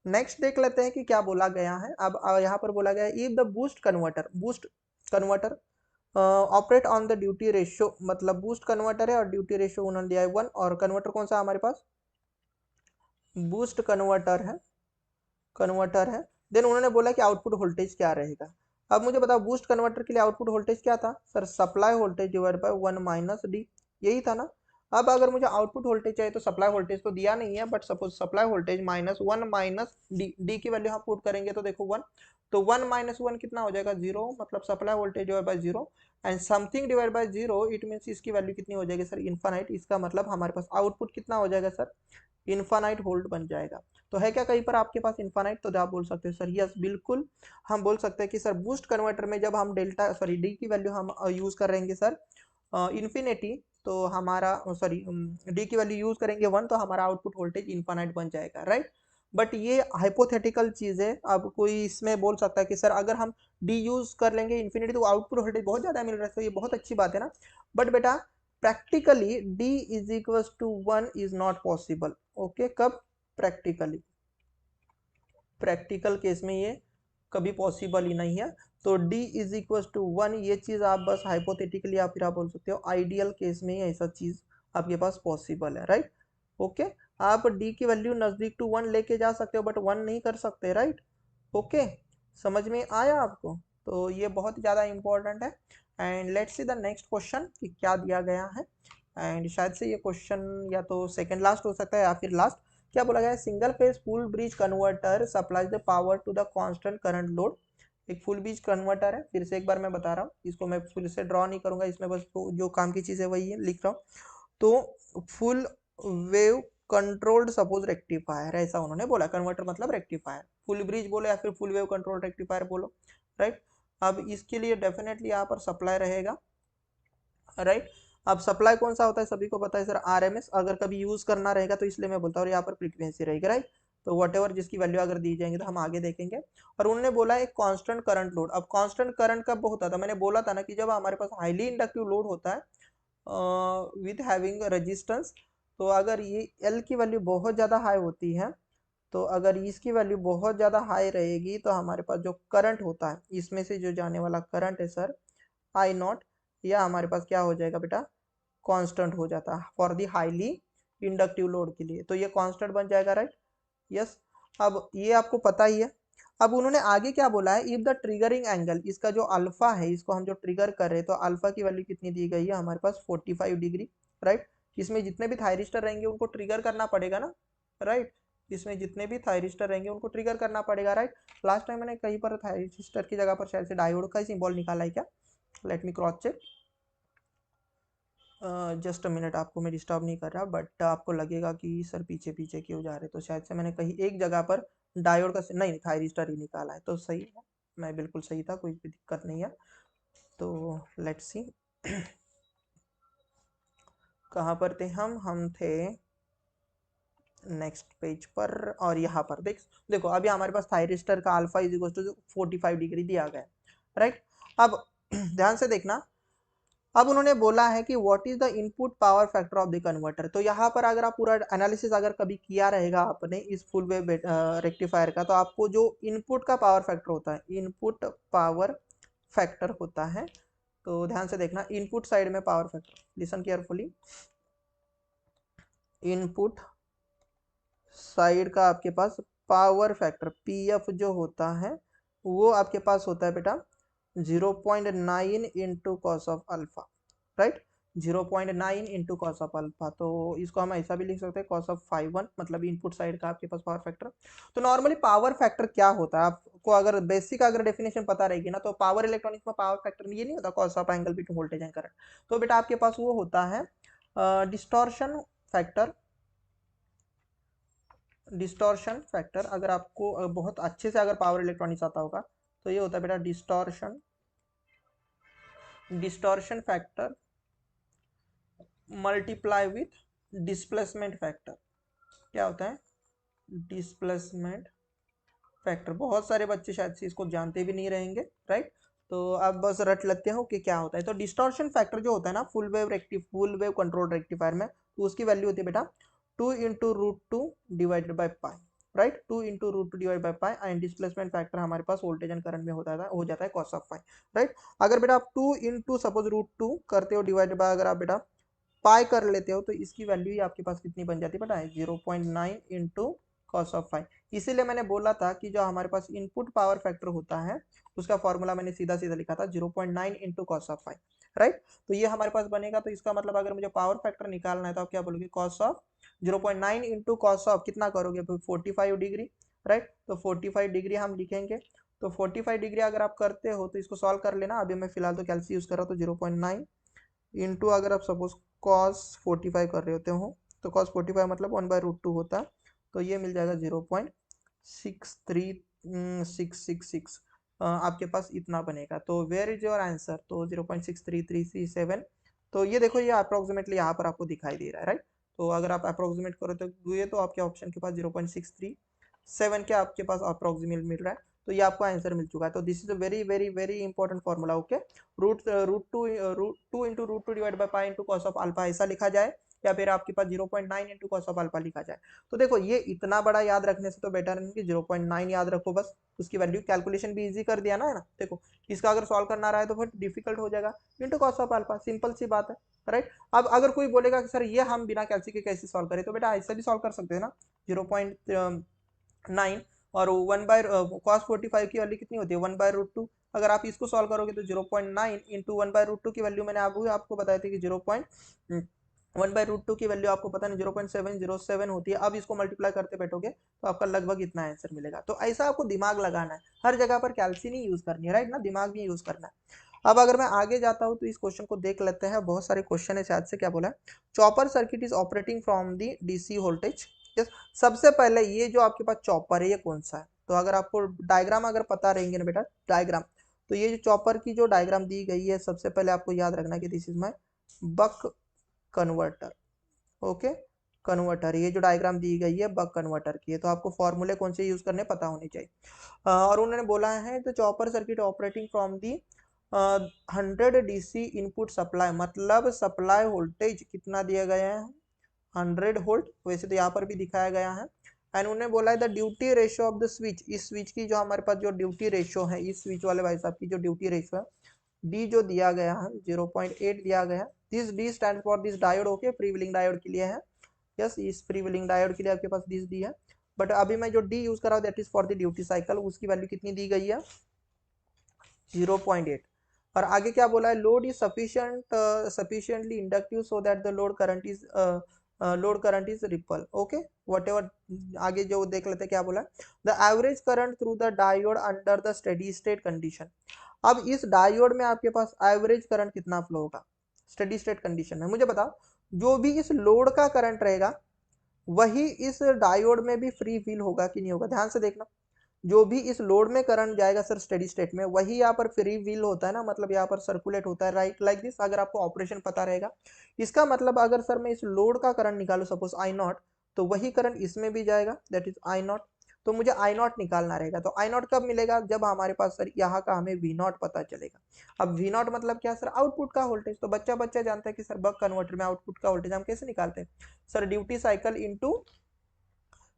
नेक्स्ट देख लेते हैं कि क्या बोला गया है। अब यहाँ पर बोला गया है, if the boost converter operate on the duty ratio, मतलब बूस्ट कन्वर्टर है और ड्यूटी रेशियो उन्होंने दिया है 1, और कन्वर्टर कौन सा हमारे पास, बूस्ट कन्वर्टर है, देन उन्होंने बोला कि आउटपुट वोल्टेज क्या रहेगा। अब मुझे बताओ बूस्ट कन्वर्टर के लिए आउटपुट वोल्टेज क्या था sir, supply voltage divide by 1 minus D, यही था ना। अब अगर मुझे आउटपुट वोल्टेज चाहिए तो सप्लाई वोल्टेज तो दिया नहीं है, but suppose supply voltage minus 1 minus D, D की वैल्यू हम पुट करेंगे तो देखो 1, तो 1 माइनस 1 कितना हो जाएगा 0, मतलब supply voltage divide bye 0 and something divide by 0, it means इसकी वैल्यू कितनी हो जाएगी सर इन्फानाइट। इसका मतलब हमारे पास आउटपुट कितना हो जाएगा सर, इन्फानाइट वोल्ट बन जाएगा। तो है क्या कहीं पर आपके पास इन्फानाइट, तो आप बोल सकते हो सर यस बिल्कुल, हम बोल सकते हैं कि सर बूस्ट कन्वर्टर में जब हम डेल्टा सॉरी डी की वैल्यू हम यूज कर रहेंगे सर इन्फिनिटी, तो हमारा सॉरी डी की वैल्यू यूज करेंगे 1, तो हमारा आउटपुट वोल्टेज इन्फानाइट बन जाएगा, राइट। बट ये हाइपोथेटिकल चीज है। अब कोई इसमें बोल सकता है कि सर अगर हम डी यूज कर लेंगे इन्फिनिटी तो आउटपुट वोल्टेज बहुत ज्यादा मिल रहा है, तो ये बहुत अच्छी बात है ना। बट बेटा practically d is equal to 1 is not possible. Okay, कब, प्रैक्टिकली, प्रैक्टिकल केस में ये कभी पॉसिबल ही नहीं है। तो d इज इक्वल टू 1 ये चीज आप बस हाइपोथेटिकली आप फिर आप बोल सकते हो, आइडियल केस में ही ऐसा चीज आपके पास पॉसिबल है, राइट। ओके, आप d की वैल्यू नजदीक टू 1 लेके जा सकते हो बट 1 नहीं कर सकते, राइट। ओके, समझ में आया आपको, तो ये बहुत ज़्यादा इंपॉर्टेंट है। And let's see the next question कि क्या दिया गया है। एंड शायद से ये क्वेश्चन या तो सेकंड लास्ट हो सकता है या फिर लास्ट। क्या बोला गया है, single phase full bridge converter supplies the power to the constant current load. एक फुल ब्रिज कन्वर्टर है, फिर से एक बार मैं बता रहा हूँ, इसको मैं फिर से ड्रॉ नहीं करूंगा, इसमें बस जो काम की चीज़ है वही लिख रहा हूँ। तो full wave controlled suppose rectifier, ऐसा उन्होंने बोला, कन्वर्टर मतलब रेक्टिफायर, फुल ब्रिज बोलो या फिर फुल वेव कंट्रोल रेक्टिफायर बोलो, राइट। अब इसके लिए डेफिनेटली यहाँ पर सप्लाई रहेगा, राइट। अब सप्लाई कौन सा होता है सभी को पता है सर, आरएमएस। अगर कभी यूज करना रहेगा तो इसलिए मैं बोलता हूँ यहाँ पर फ्रीक्वेंसी रहेगी, राइट। तो वट एवर जिसकी वैल्यू अगर दी जाएंगे तो हम आगे देखेंगे। और उन्होंने बोला एक कांस्टेंट करंट लोड। अब कांस्टेंट करंट कब होता था, मैंने बोला था ना कि जब हमारे पास हाईली इंडक्टिव लोड होता है विथ हैविंग रेजिस्टेंस, तो अगर ये एल की वैल्यू बहुत ज़्यादा हाई होती है, तो अगर इसकी वैल्यू बहुत ज़्यादा हाई रहेगी तो हमारे पास जो करंट होता है इसमें से जो जाने वाला करंट है सर आई नॉट, या हमारे पास क्या हो जाएगा बेटा, कांस्टेंट हो जाता है for the highly inductive load के लिए, तो ये कांस्टेंट बन जाएगा, राइट। यस, अब ये आपको पता ही है। अब उन्होंने आगे क्या बोला है, इफ द ट्रिगरिंग एंगल, इसका जो अल्फा है इसको हम जो ट्रिगर कर रहे हैं तो अल्फा की वैल्यू कितनी दी गई है हमारे पास 45 डिग्री, राइट। इसमें जितने भी थायरिस्टर रहेंगे उनको ट्रिगर करना पड़ेगा ना, राइट। इसमें जितने भी थायरिस्टर रहेंगे उनको ट्रिगर करना पड़ेगा, राइट। लास्ट टाइम मैंने कहीं पर थायरिस्टर की जगह पर शायद से डायोड का ही सिंबल निकाला है क्या, let me cross check. Just a minute, आपको मैं डिस्टर्ब नहीं कर रहा, बट आपको लगेगा कि सर पीछे पीछे क्यों जा रहे, तो शायद से मैंने कहीं एक जगह पर डायोड का नहीं थायरिस्टर ही निकाला है, तो सही है, मैं बिल्कुल सही था, कोई भी दिक्कत नहीं है। तो लेट्स सी कहाँ पर थे हम थे नेक्स्ट पेज पर, और यहाँ पर देखो अभी हमारे पास थायरिस्टर का alpha is equal to 45 degree दिया गया है, राइट। अब ध्यान से देखना, अब उन्होंने बोला है कि what is the input power factor of the converter. तो यहाँ पर अगर आप पूरा एनालिसिस अगर कभी किया रहेगा आपने इस फुल वेव रेक्टिफायर का, तो आपको जो इनपुट का पावर फैक्टर होता है, इनपुट पावर फैक्टर होता है, तो ध्यान से देखना इनपुट साइड में power factor, listen carefully, input side का आपके पास पावर फैक्टर पीएफ जो होता है वो आपके पास होता है बेटा 0.9 into cos of alpha, right. 0.9 into cos of alpha, तो इसको हम ऐसा भी लिख सकते हैं कॉस ऑफ 5 1, मतलब इनपुट साइड का आपके पास पावर फैक्टर। तो नॉर्मली पावर फैक्टर क्या होता है आपको अगर बेसिक अगर डेफिनेशन पता रहेगी ना, तो पावर इलेक्ट्रॉनिक्स में पावर फैक्टर ये नहीं होता cos of angle between voltage and current, तो बेटा आपके पास वो होता है डिस्टॉर्शन फैक्टर। डिस्टॉर्शन फैक्टर अगर आपको बहुत अच्छे से अगर पावर इलेक्ट्रॉनिक्स आता होगा तो ये होता है बेटा distortion, distortion factor multiply with displacement factor. क्या होता है डिस्प्लेसमेंट फैक्टर, बहुत सारे बच्चे शायद से इसको जानते भी नहीं रहेंगे, राइट। तो आप बस रट लेते हो कि क्या होता है। तो डिस्टॉर्शन फैक्टर जो होता है ना फुल वेव कंट्रोल रेक्टिफायर में, तो उसकी वैल्यू होती है बेटा 2 into root two divided by pi, right. 2 into root two divide by pi, and displacement factor हमारे पास वोल्टेज एंड करंट में होता है हो जाता है कॉस ऑफ पाई, राइट। अगर बेटा आप 2 इंटू सपोज रूट टू करते हो डिवाइडेड बाय अगर आप बेटा पाई कर लेते हो, तो इसकी वैल्यू ही आपके पास कितनी बन जाती है बेटा 0.9 इंटू कॉस ऑफ फाइव। इसीलिए मैंने बोला था कि जो हमारे पास इनपुट पावर फैक्टर होता है उसका फॉर्मूला मैंने सीधा सीधा लिखा था 0.9 into cos of five, right. तो ये हमारे पास बनेगा, तो इसका मतलब अगर मुझे पावर फैक्टर निकालना है तो आप क्या बोलोगे, cos of 0.9 into cos of कितना करोगे, 45 डिग्री, राइट। तो 45 डिग्री हम लिखेंगे। तो 45 डिग्री अगर आप करते हो तो इसको सॉल्व कर लेना। अभी मैं फिलहाल तो कैलसी यूज कर रहा हूँ, तो 0.9 इंटू अगर आप सपोज कॉस 45 कर रहे होते हो तो कॉस 45 मतलब 1/√2 होता है। तो ये मिल जाएगा 0.63666, आपके पास इतना बनेगा। तो वेयर इज योर आंसर, तो 0.63337। तो ये देखो, ये अप्रोक्सीमेटली यहाँ पर आपको दिखाई दे रहा है, राइट। तो अगर आप अप्रोक्सीमेट करो तो ये तो आपके ऑप्शन के पास 0.637 के आपके पास अप्रोक्सीमेट मिल रहा है। तो ये आपको आंसर मिल चुका है। तो this is a very very very important formula, okay. Root two into root two divide by pi into cos of alpha ऐसा लिखा जाए, या फिर आपके पास 0.9 इंटू कॉस ऑफ अल्फा लिखा जाए। तो देखो, ये इतना बड़ा याद रखने से तो बेटर है कि 0.9 याद रखो बस, उसकी वैल्यू कैलकुलेशन भी इजी कर दिया ना, है ना। देखो, इसका अगर सॉल्व करना रहा है तो फिर डिफिकल्ट हो जाएगा, into cos of alpha, simple सी बात है, राइट। अब अगर कोई बोलेगा कि सर ये हम बिना कैलसी के कैसे सॉल्व करें, तो बेटा ऐसे भी सॉल्व कर सकते हैं ना। 0.9 और 1/cos 45 की वैल्यू कितनी होती है, 1/√2। अगर आप इसको सॉल्व करोगे तो 0.9 इंटू 1/√2 की वैल्यू मैंने आपको बताया था कि 1/√2 की वैल्यू आपको पता नहीं 0.707 होती है। अब इसको मल्टीप्लाई करते बैठोगे तो आपका लगभग इतना आंसर मिलेगा। तो ऐसा आपको दिमाग लगाना है, हर जगह पर कैलसी नहीं यूज करनी है, राइट ना, दिमाग भी यूज करना है। अब अगर मैं आगे जाता हूँ तो इस क्वेश्चन को देख लेते हैं। बहुत सारे क्वेश्चन है शायद से। क्या बोला है, chopper circuit is operating from the DC voltage. Yes, सबसे पहले ये जो आपके पास चॉपर है ये कौन सा है, तो अगर आपको डायग्राम अगर पता रहेंगे ना बेटा, डायग्राम, तो ये जो चॉपर की जो डायग्राम दी गई है, सबसे पहले आपको याद रखना कि this is my buck converter, okay. Converter, ये जो डायग्राम दी गई है बक कन्वर्टर की है, तो आपको फॉर्मूले कौन से यूज करने पता होने चाहिए। और उन्होंने बोला है the chopper circuit operating from the 100 DC input supply, मतलब सप्लाई वोल्टेज कितना दिया गया है, 100 वोल्ट। वैसे तो यहाँ पर भी दिखाया गया है। एंड उन्होंने बोला है the duty ratio of the switch, इस स्विच की जो हमारे पास जो ड्यूटी रेशियो है, इस स्विच वाले भाई साहब की जो ड्यूटी रेशियो है, डी जो दिया गया है 0.8 दिया गया है। This D stand for this diode, okay, free wheeling diode के लिए है। यस, इस फ्री व्हीलिंग डायोड के लिए आपके पास दिस डी है। बट अभी मैं जो डी यूज कर रहा हूँ that is for the duty cycle, उसकी वैल्यू कितनी दी गई है, 0.8। और आगे क्या बोला है, load is sufficiently inductive so that the load current is ripple, okay, what ever. आगे जो देख लेते हैं क्या बोला, the average current through the diode under the steady state condition. अब इस डायोड में आपके पास एवरेज करंट कितना फ्लो होगा स्टेडी स्टेट कंडीशन में, मुझे बताओ। जो भी इस लोड का करंट रहेगा वही इस डायोड में भी फ्री व्हील होगा कि नहीं होगा, ध्यान से देखना। जो भी इस लोड में करंट जाएगा सर स्टेडी स्टेट में, वही यहाँ पर फ्री व्हील होता है ना, मतलब यहाँ पर सर्कुलेट होता है, राइट, लाइक दिस। अगर आपको ऑपरेशन पता रहेगा, इसका मतलब अगर सर मैं इस लोड का करंट निकालू सपोज I0, तो वही करंट इसमें भी जाएगा, दैट इज I0। तो मुझे I0 निकालना रहेगा। तो I0 कब मिलेगा, जब हमारे पास सर यहाँ का हमें V0 पता चलेगा। अब V0 मतलब क्या सर, आउटपुट का वोल्टेज। तो बच्चा बच्चा जानता है कि सर बक कन्वर्टर में आउटपुट का वोल्टेज हम कैसे निकालते हैं, sir duty cycle into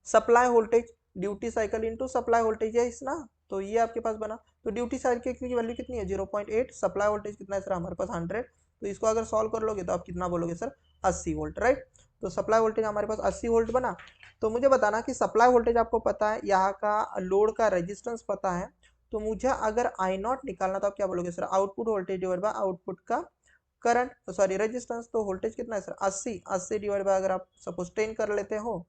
supply voltage, duty cycle into supply voltage है इस ना। तो ये आपके पास बना। तो ड्यूटी साइकिल की वैल्यू कितनी है, 0.8, सप्लाई वोल्टेज कितना है सर हमारे पास 100। तो इसको अगर सॉल्व कर लोगे तो आप कितना बोलोगे सर, 80 वोल्ट, राइट। तो सप्लाई वोल्टेज हमारे पास 80 वोल्ट बना। तो मुझे बताना कि सप्लाई वोल्टेज आपको पता है, यहाँ का लोड का रेजिस्टेंस पता है। तो मुझे अगर I0 निकालना, तो आप क्या बोलोगे sir, output voltage divide bye output का करंट, सॉरी रेजिस्टेंस। तो वोल्टेज कितना है सर, 80 डिवाइड बाय अगर आप सपोज 10 कर लेते हो,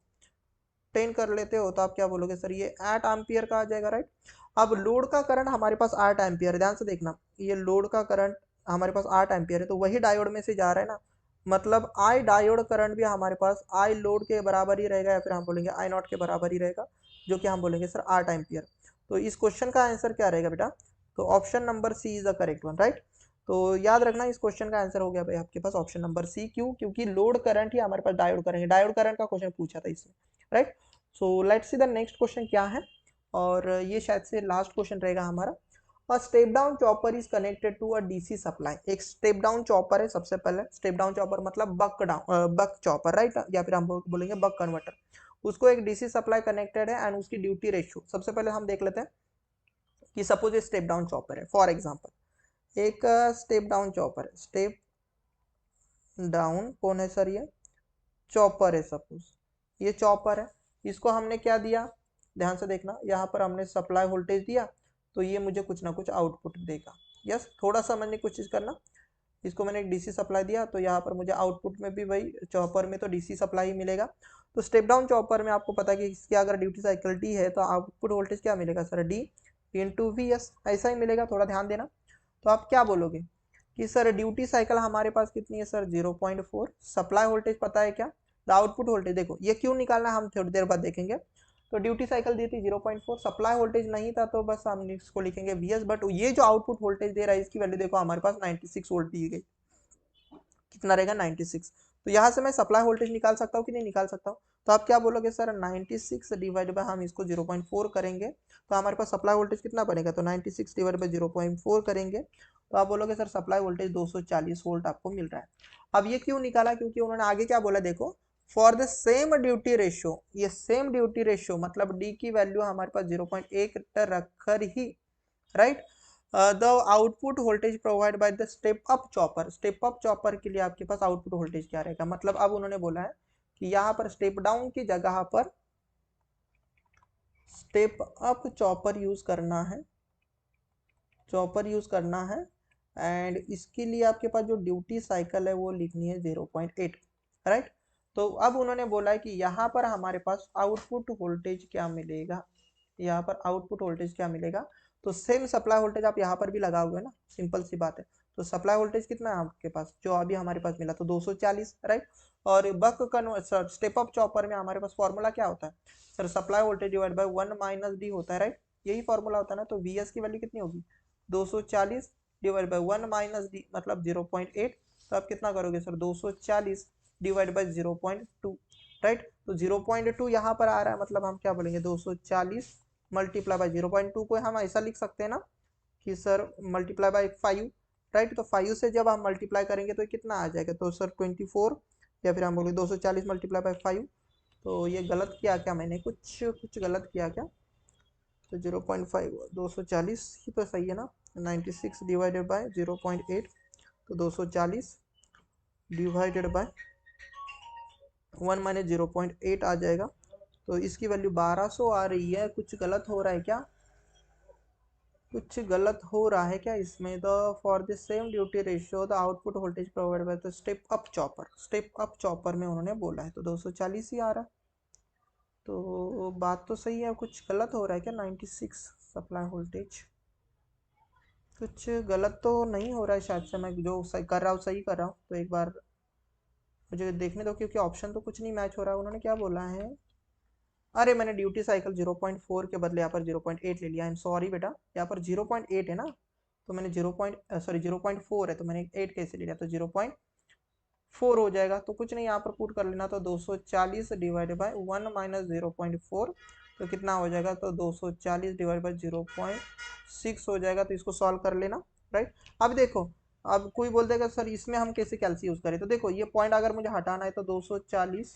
10 कर लेते हो, तो आप क्या बोलोगे सर, ये 8 एम्पियर का आ जाएगा, राइट। अब लोड का करंट हमारे पास 8 एम्पियर है, ध्यान से देखना, ये लोड का करंट हमारे पास 8 एम्पियर है, तो वही डायोड में से जा रहा है ना, मतलब आई डायोड करंट भी हमारे पास आई लोड के बराबर ही रहेगा, या फिर हम बोलेंगे I0 के बराबर ही रहेगा, जो कि हम बोलेंगे सर 8 एम्पियर। तो इस क्वेश्चन का आंसर क्या रहेगा बेटा, तो option number C is the correct one, right. तो याद रखना इस क्वेश्चन का आंसर हो गया भाई आपके पास ऑप्शन नंबर सी। क्यों, क्योंकि लोड करंट ही हमारे पास डायोड करंट, डायोड करंट का क्वेश्चन पूछा था इसमें, right. So let's see the next question क्या है, और ये शायद से लास्ट क्वेश्चन रहेगा हमारा। A step down chopper is connected to a DC supply. एक स्टेप डाउन चॉपर है, सबसे पहले स्टेप डाउन चॉपर मतलब बक चॉपर, राइट, या फिर हम बोलेंगे बक कन्वर्टर। उसको एक डीसी सप्लाई कनेक्टेड है एंड उसकी ड्यूटी रेशियो सबसे पहले हम देख लेते हैं कि सपोज स्टेप डाउन चॉपर है, फॉर एग्जाम्पल एक स्टेप डाउन चॉपर है, स्टेप डाउन कौन है सर, ये चॉपर है, सपोज ये चॉपर है। इसको हमने क्या दिया, ध्यान से देखना, यहाँ पर हमने सप्लाई वोल्टेज दिया तो ये मुझे कुछ ना कुछ आउटपुट देगा। यस, थोड़ा समझने की कोशिश करना। इसको मैंने एक डीसी सप्लाई दिया तो यहाँ पर मुझे आउटपुट में भी वही, चॉपर में तो डीसी सप्लाई ही मिलेगा। तो स्टेप डाउन चॉपर में आपको पता है कि इसकी अगर ड्यूटी साइकिल डी है तो आउटपुट वोल्टेज क्या मिलेगा sir, D into V S, ऐसा ही मिलेगा, थोड़ा ध्यान देना। तो आप क्या बोलोगे कि सर ड्यूटी साइकिल हमारे पास कितनी है सर, 0.4, सप्लाई वोल्टेज पता है क्या, द आउटपुट वोल्टेज, देखो ये क्यों निकालना है हम थोड़ी देर बाद देखेंगे। तो ड्यूटी साइकिल दी थी 0.4, सप्लाई वोल्टेज नहीं था तो बस हम इसको लिखेंगे वीएस, बट ये जो आउटपुट वोल्टेज दे रहा है इसकी वैल्यू देखो हमारे पास 96 वोल्ट दी गई, कितना रहेगा 96। तो यहाँ से मैं सप्लाई वोल्टेज निकाल सकता हूँ कि नहीं निकाल सकता हूँ, तो आप क्या बोलोगे सर 96 डिवाइड बाय, हम इसको 0.4 करेंगे तो हमारे पास सप्लाई वोल्टेज कितना बनेगा, तो 96 डिवाइड बाय 0.4 करेंगे तो आप बोलोगे सर सप्लाई वोल्टेज 240 वोल्ट आपको मिल रहा है। अब ये क्यों निकाला, क्योंकि उन्होंने आगे क्या बोला देखो, for the same duty ratio, ये सेम ड्यूटी रेशियो मतलब डी की वैल्यू हमारे पास 0.1 रखकर ही, right, the output voltage provide by the step up chopper, step up chopper के लिए आपके पास आउटपुट वोल्टेज क्या रहेगा, मतलब अब उन्होंने बोला है कि यहाँ पर स्टेप डाउन की जगह पर स्टेप अप चॉपर यूज करना है, चॉपर यूज करना है, एंड इसके लिए आपके पास जो ड्यूटी साइकिल है वो लिखनी है 0.8, राइट। तो अब उन्होंने बोला है कि यहाँ पर हमारे पास आउटपुट वोल्टेज क्या मिलेगा, यहाँ पर आउटपुट वोल्टेज क्या मिलेगा, तो सेम सप्लाई वोल्टेज आप यहाँ पर भी लगाओगे ना, सिंपल सी बात है। तो सप्लाई वोल्टेज कितना है आपके पास, जो अभी हमारे पास मिला तो 240, राइट। और buck converter step up chopper में हमारे पास फॉर्मूला क्या होता है sir, supply voltage divide by 1 minus D होता है, राइट, यही फॉर्मूला होता है ना। तो वी एस की वैल्यू कितनी होगी, 240 डिवाइड बाय 1 माइनस डी मतलब 0.8, तो आप कितना करोगे सर, 240 डिवाइड बाय 0.2, राइट। तो 0.2 यहाँ पर आ रहा है, मतलब हम क्या बोलेंगे 240 मल्टीप्लाई बाय 0.2 को हम ऐसा लिख सकते हैं ना कि सर मल्टीप्लाई बाय 5, राइट। तो 5 से जब हम मल्टीप्लाई करेंगे तो कितना आ जाएगा, तो सर 24, या फिर हम बोलेंगे 240 मल्टीप्लाई बाय 5। तो ये गलत किया क्या मैंने, कुछ कुछ गलत किया क्या, तो 0.5 240 ही तो सही है ना, 96 डिवाइडेड बाय 0.8, तो 240 डिवाइडेड बाय 1 माइनस 0.8 आ जाएगा। तो इसकी वैल्यू 1200 आ रही है, कुछ गलत हो रहा है क्या, कुछ गलत हो रहा है क्या इसमें। The for the same duty ratio the output voltage provide by the step up chopper, step up chopper में उन्होंने बोला है तो 240 ही आ रहा है। तो बात तो सही है, कुछ गलत हो रहा है क्या, 96 सप्लाई वोल्टेज, कुछ गलत तो नहीं हो रहा है शायद से, मैं जो सही कर रहा हूँ सही कर रहा हूँ, तो एक बार मुझे देखने दो, क्योंकि ऑप्शन तो कुछ नहीं मैच हो रहा है। उन्होंने क्या बोला है, अरे मैंने ड्यूटी साइकिल 0.4 के बदले यहाँ पर 0.8 ले लिया, आई एम सॉरी बेटा, यहाँ पर 0.8 है ना, तो मैंने 0.4 है तो मैंने 8 कैसे ले लिया, तो 0.4 हो जाएगा। तो कुछ नहीं, यहाँ पर पुट कर लेना, तो 240 डिवाइड बाय 1 माइनस 0.4, तो कितना हो जाएगा, तो 240 डिवाइड बाय 0.6 हो जाएगा। तो इसको सॉल्व कर लेना, राइट। अब देखो, अब कोई बोल देगा सर इसमें हम कैसे कैलसी यूज करें, तो देखो ये पॉइंट अगर मुझे हटाना है तो 240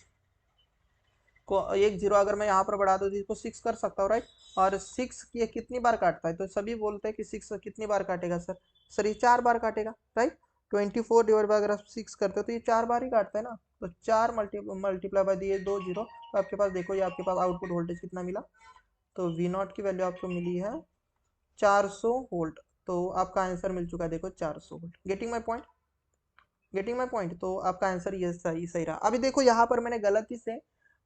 को एक जीरो अगर मैं यहाँ पर बढ़ा दूँ तो इसको 6 कर सकता हूँ, राइट। और 6 ये कितनी बार काटता है, तो सभी बोलते हैं कि 6 कितनी बार काटेगा सर, सर ये 4 बार काटेगा, राइट। 24 डिवाइड बाय अगर आप 6 करते हो तो ये 4 बार ही काटता है ना, तो 4 मल्टीप्लाई बाय दिए 2 जीरो, तो आपके पास देखो ये आपके पास आउटपुट वोल्टेज कितना मिला, तो वी नॉट की वैल्यू आपको मिली है 400 वोल्ट। तो आपका आंसर मिल चुका है देखो 400 volt. Getting my point, getting my point, तो आपका आंसर ये सही सही रहा। अभी देखो यहाँ पर मैंने गलती से,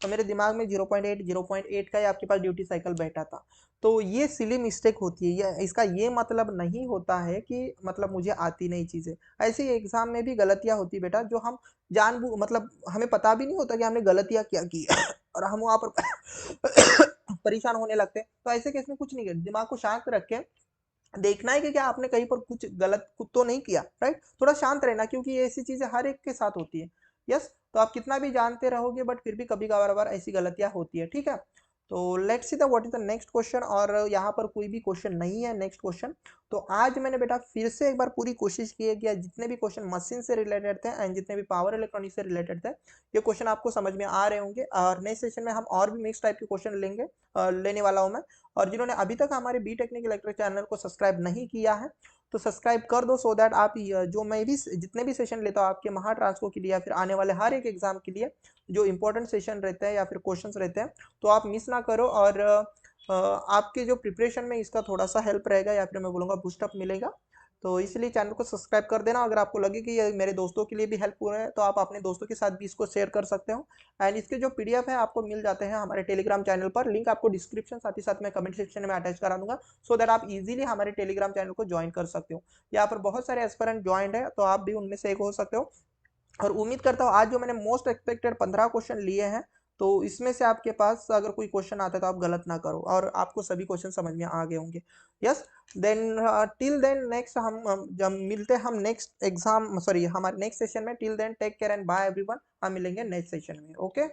तो मेरे दिमाग में 0.8 का ही आपके पास ड्यूटी साइकिल बैठा था, तो ये सिली मिस्टेक होती है, ये इसका ये मतलब नहीं होता है कि मतलब मुझे आती नहीं चीज़ें, ऐसे ही एग्जाम में भी गलतियां होती बेटा, जो हम मतलब हमें पता भी नहीं होता कि हमने गलतियां क्या की और हम वहाँ पर परेशान होने लगते हैं। तो ऐसे केस में कुछ नहीं, दिमाग को शांत रख के देखना है कि क्या आपने कहीं पर कुछ गलत तो नहीं किया, राइट। थोड़ा शांत रहना, क्योंकि ये ऐसी चीजें हर एक के साथ होती है। यस, तो आप कितना भी जानते रहोगे बट फिर भी कभी कभार ऐसी गलतियां होती है, ठीक है। तो let's see the what is the next question, और यहाँ पर कोई भी क्वेश्चन नहीं है नेक्स्ट क्वेश्चन। तो आज मैंने बेटा फिर से एक बार पूरी कोशिश की है कि जितने भी क्वेश्चन मशीन से रिलेटेड थे एंड जितने भी पावर इलेक्ट्रॉनिक से रिलेटेड थे, ये क्वेश्चन आपको समझ में आ रहे होंगे। और नेक्स्ट सेशन में हम और भी मिक्स टाइप के क्वेश्चन लेंगे, लेने वाला हूँ मैं। और जिन्होंने अभी तक हमारे बी टेक्निकल इलेक्ट्रिक चैनल को सब्सक्राइब नहीं किया है तो सब्सक्राइब कर दो, सो दैट आप जो मैं भी जितने भी सेशन लेता हूँ आपके महा ट्रांसको के लिए या फिर आने वाले हर एक एग्जाम के लिए जो इंपॉर्टेंट सेशन रहते हैं या फिर क्वेश्चंस रहते हैं, तो आप मिस ना करो। और आपके जो प्रिपरेशन में इसका थोड़ा सा हेल्प रहेगा या फिर मैं बोलूँगा बूस्टअप मिलेगा। तो इसलिए चैनल को सब्सक्राइब कर देना। अगर आपको लगे कि ये मेरे दोस्तों के लिए भी हेल्पफुल है तो आप अपने दोस्तों के साथ भी इसको शेयर कर सकते हो। एंड इसके जो पीडीएफ है आपको मिल जाते हैं हमारे टेलीग्राम चैनल पर, लिंक आपको डिस्क्रिप्शन साथ ही साथ मैं कमेंट सेक्शन में अटैच करा दूंगा, सो दैट आप इजीली हमारे टेलीग्राम चैनल को ज्वाइन कर सकते हो। यहाँ पर बहुत सारे एस्पिरेंट ज्वाइंट है, तो आप भी उनमें से एक हो सकते हो। और उम्मीद करता हूँ आज जो मैंने मोस्ट एक्सपेक्टेड 15 क्वेश्चन लिए हैं, तो इसमें से आपके पास अगर कोई क्वेश्चन आता है तो आप गलत ना करो और आपको सभी क्वेश्चन समझ में आ गए होंगे। Yes, then till then next हम जब मिलते हैं हम नेक्स्ट एग्जाम, सॉरी हमारे नेक्स्ट सेशन में। Till then take care and bye everyone, हम मिलेंगे नेक्स्ट सेशन में। ओके।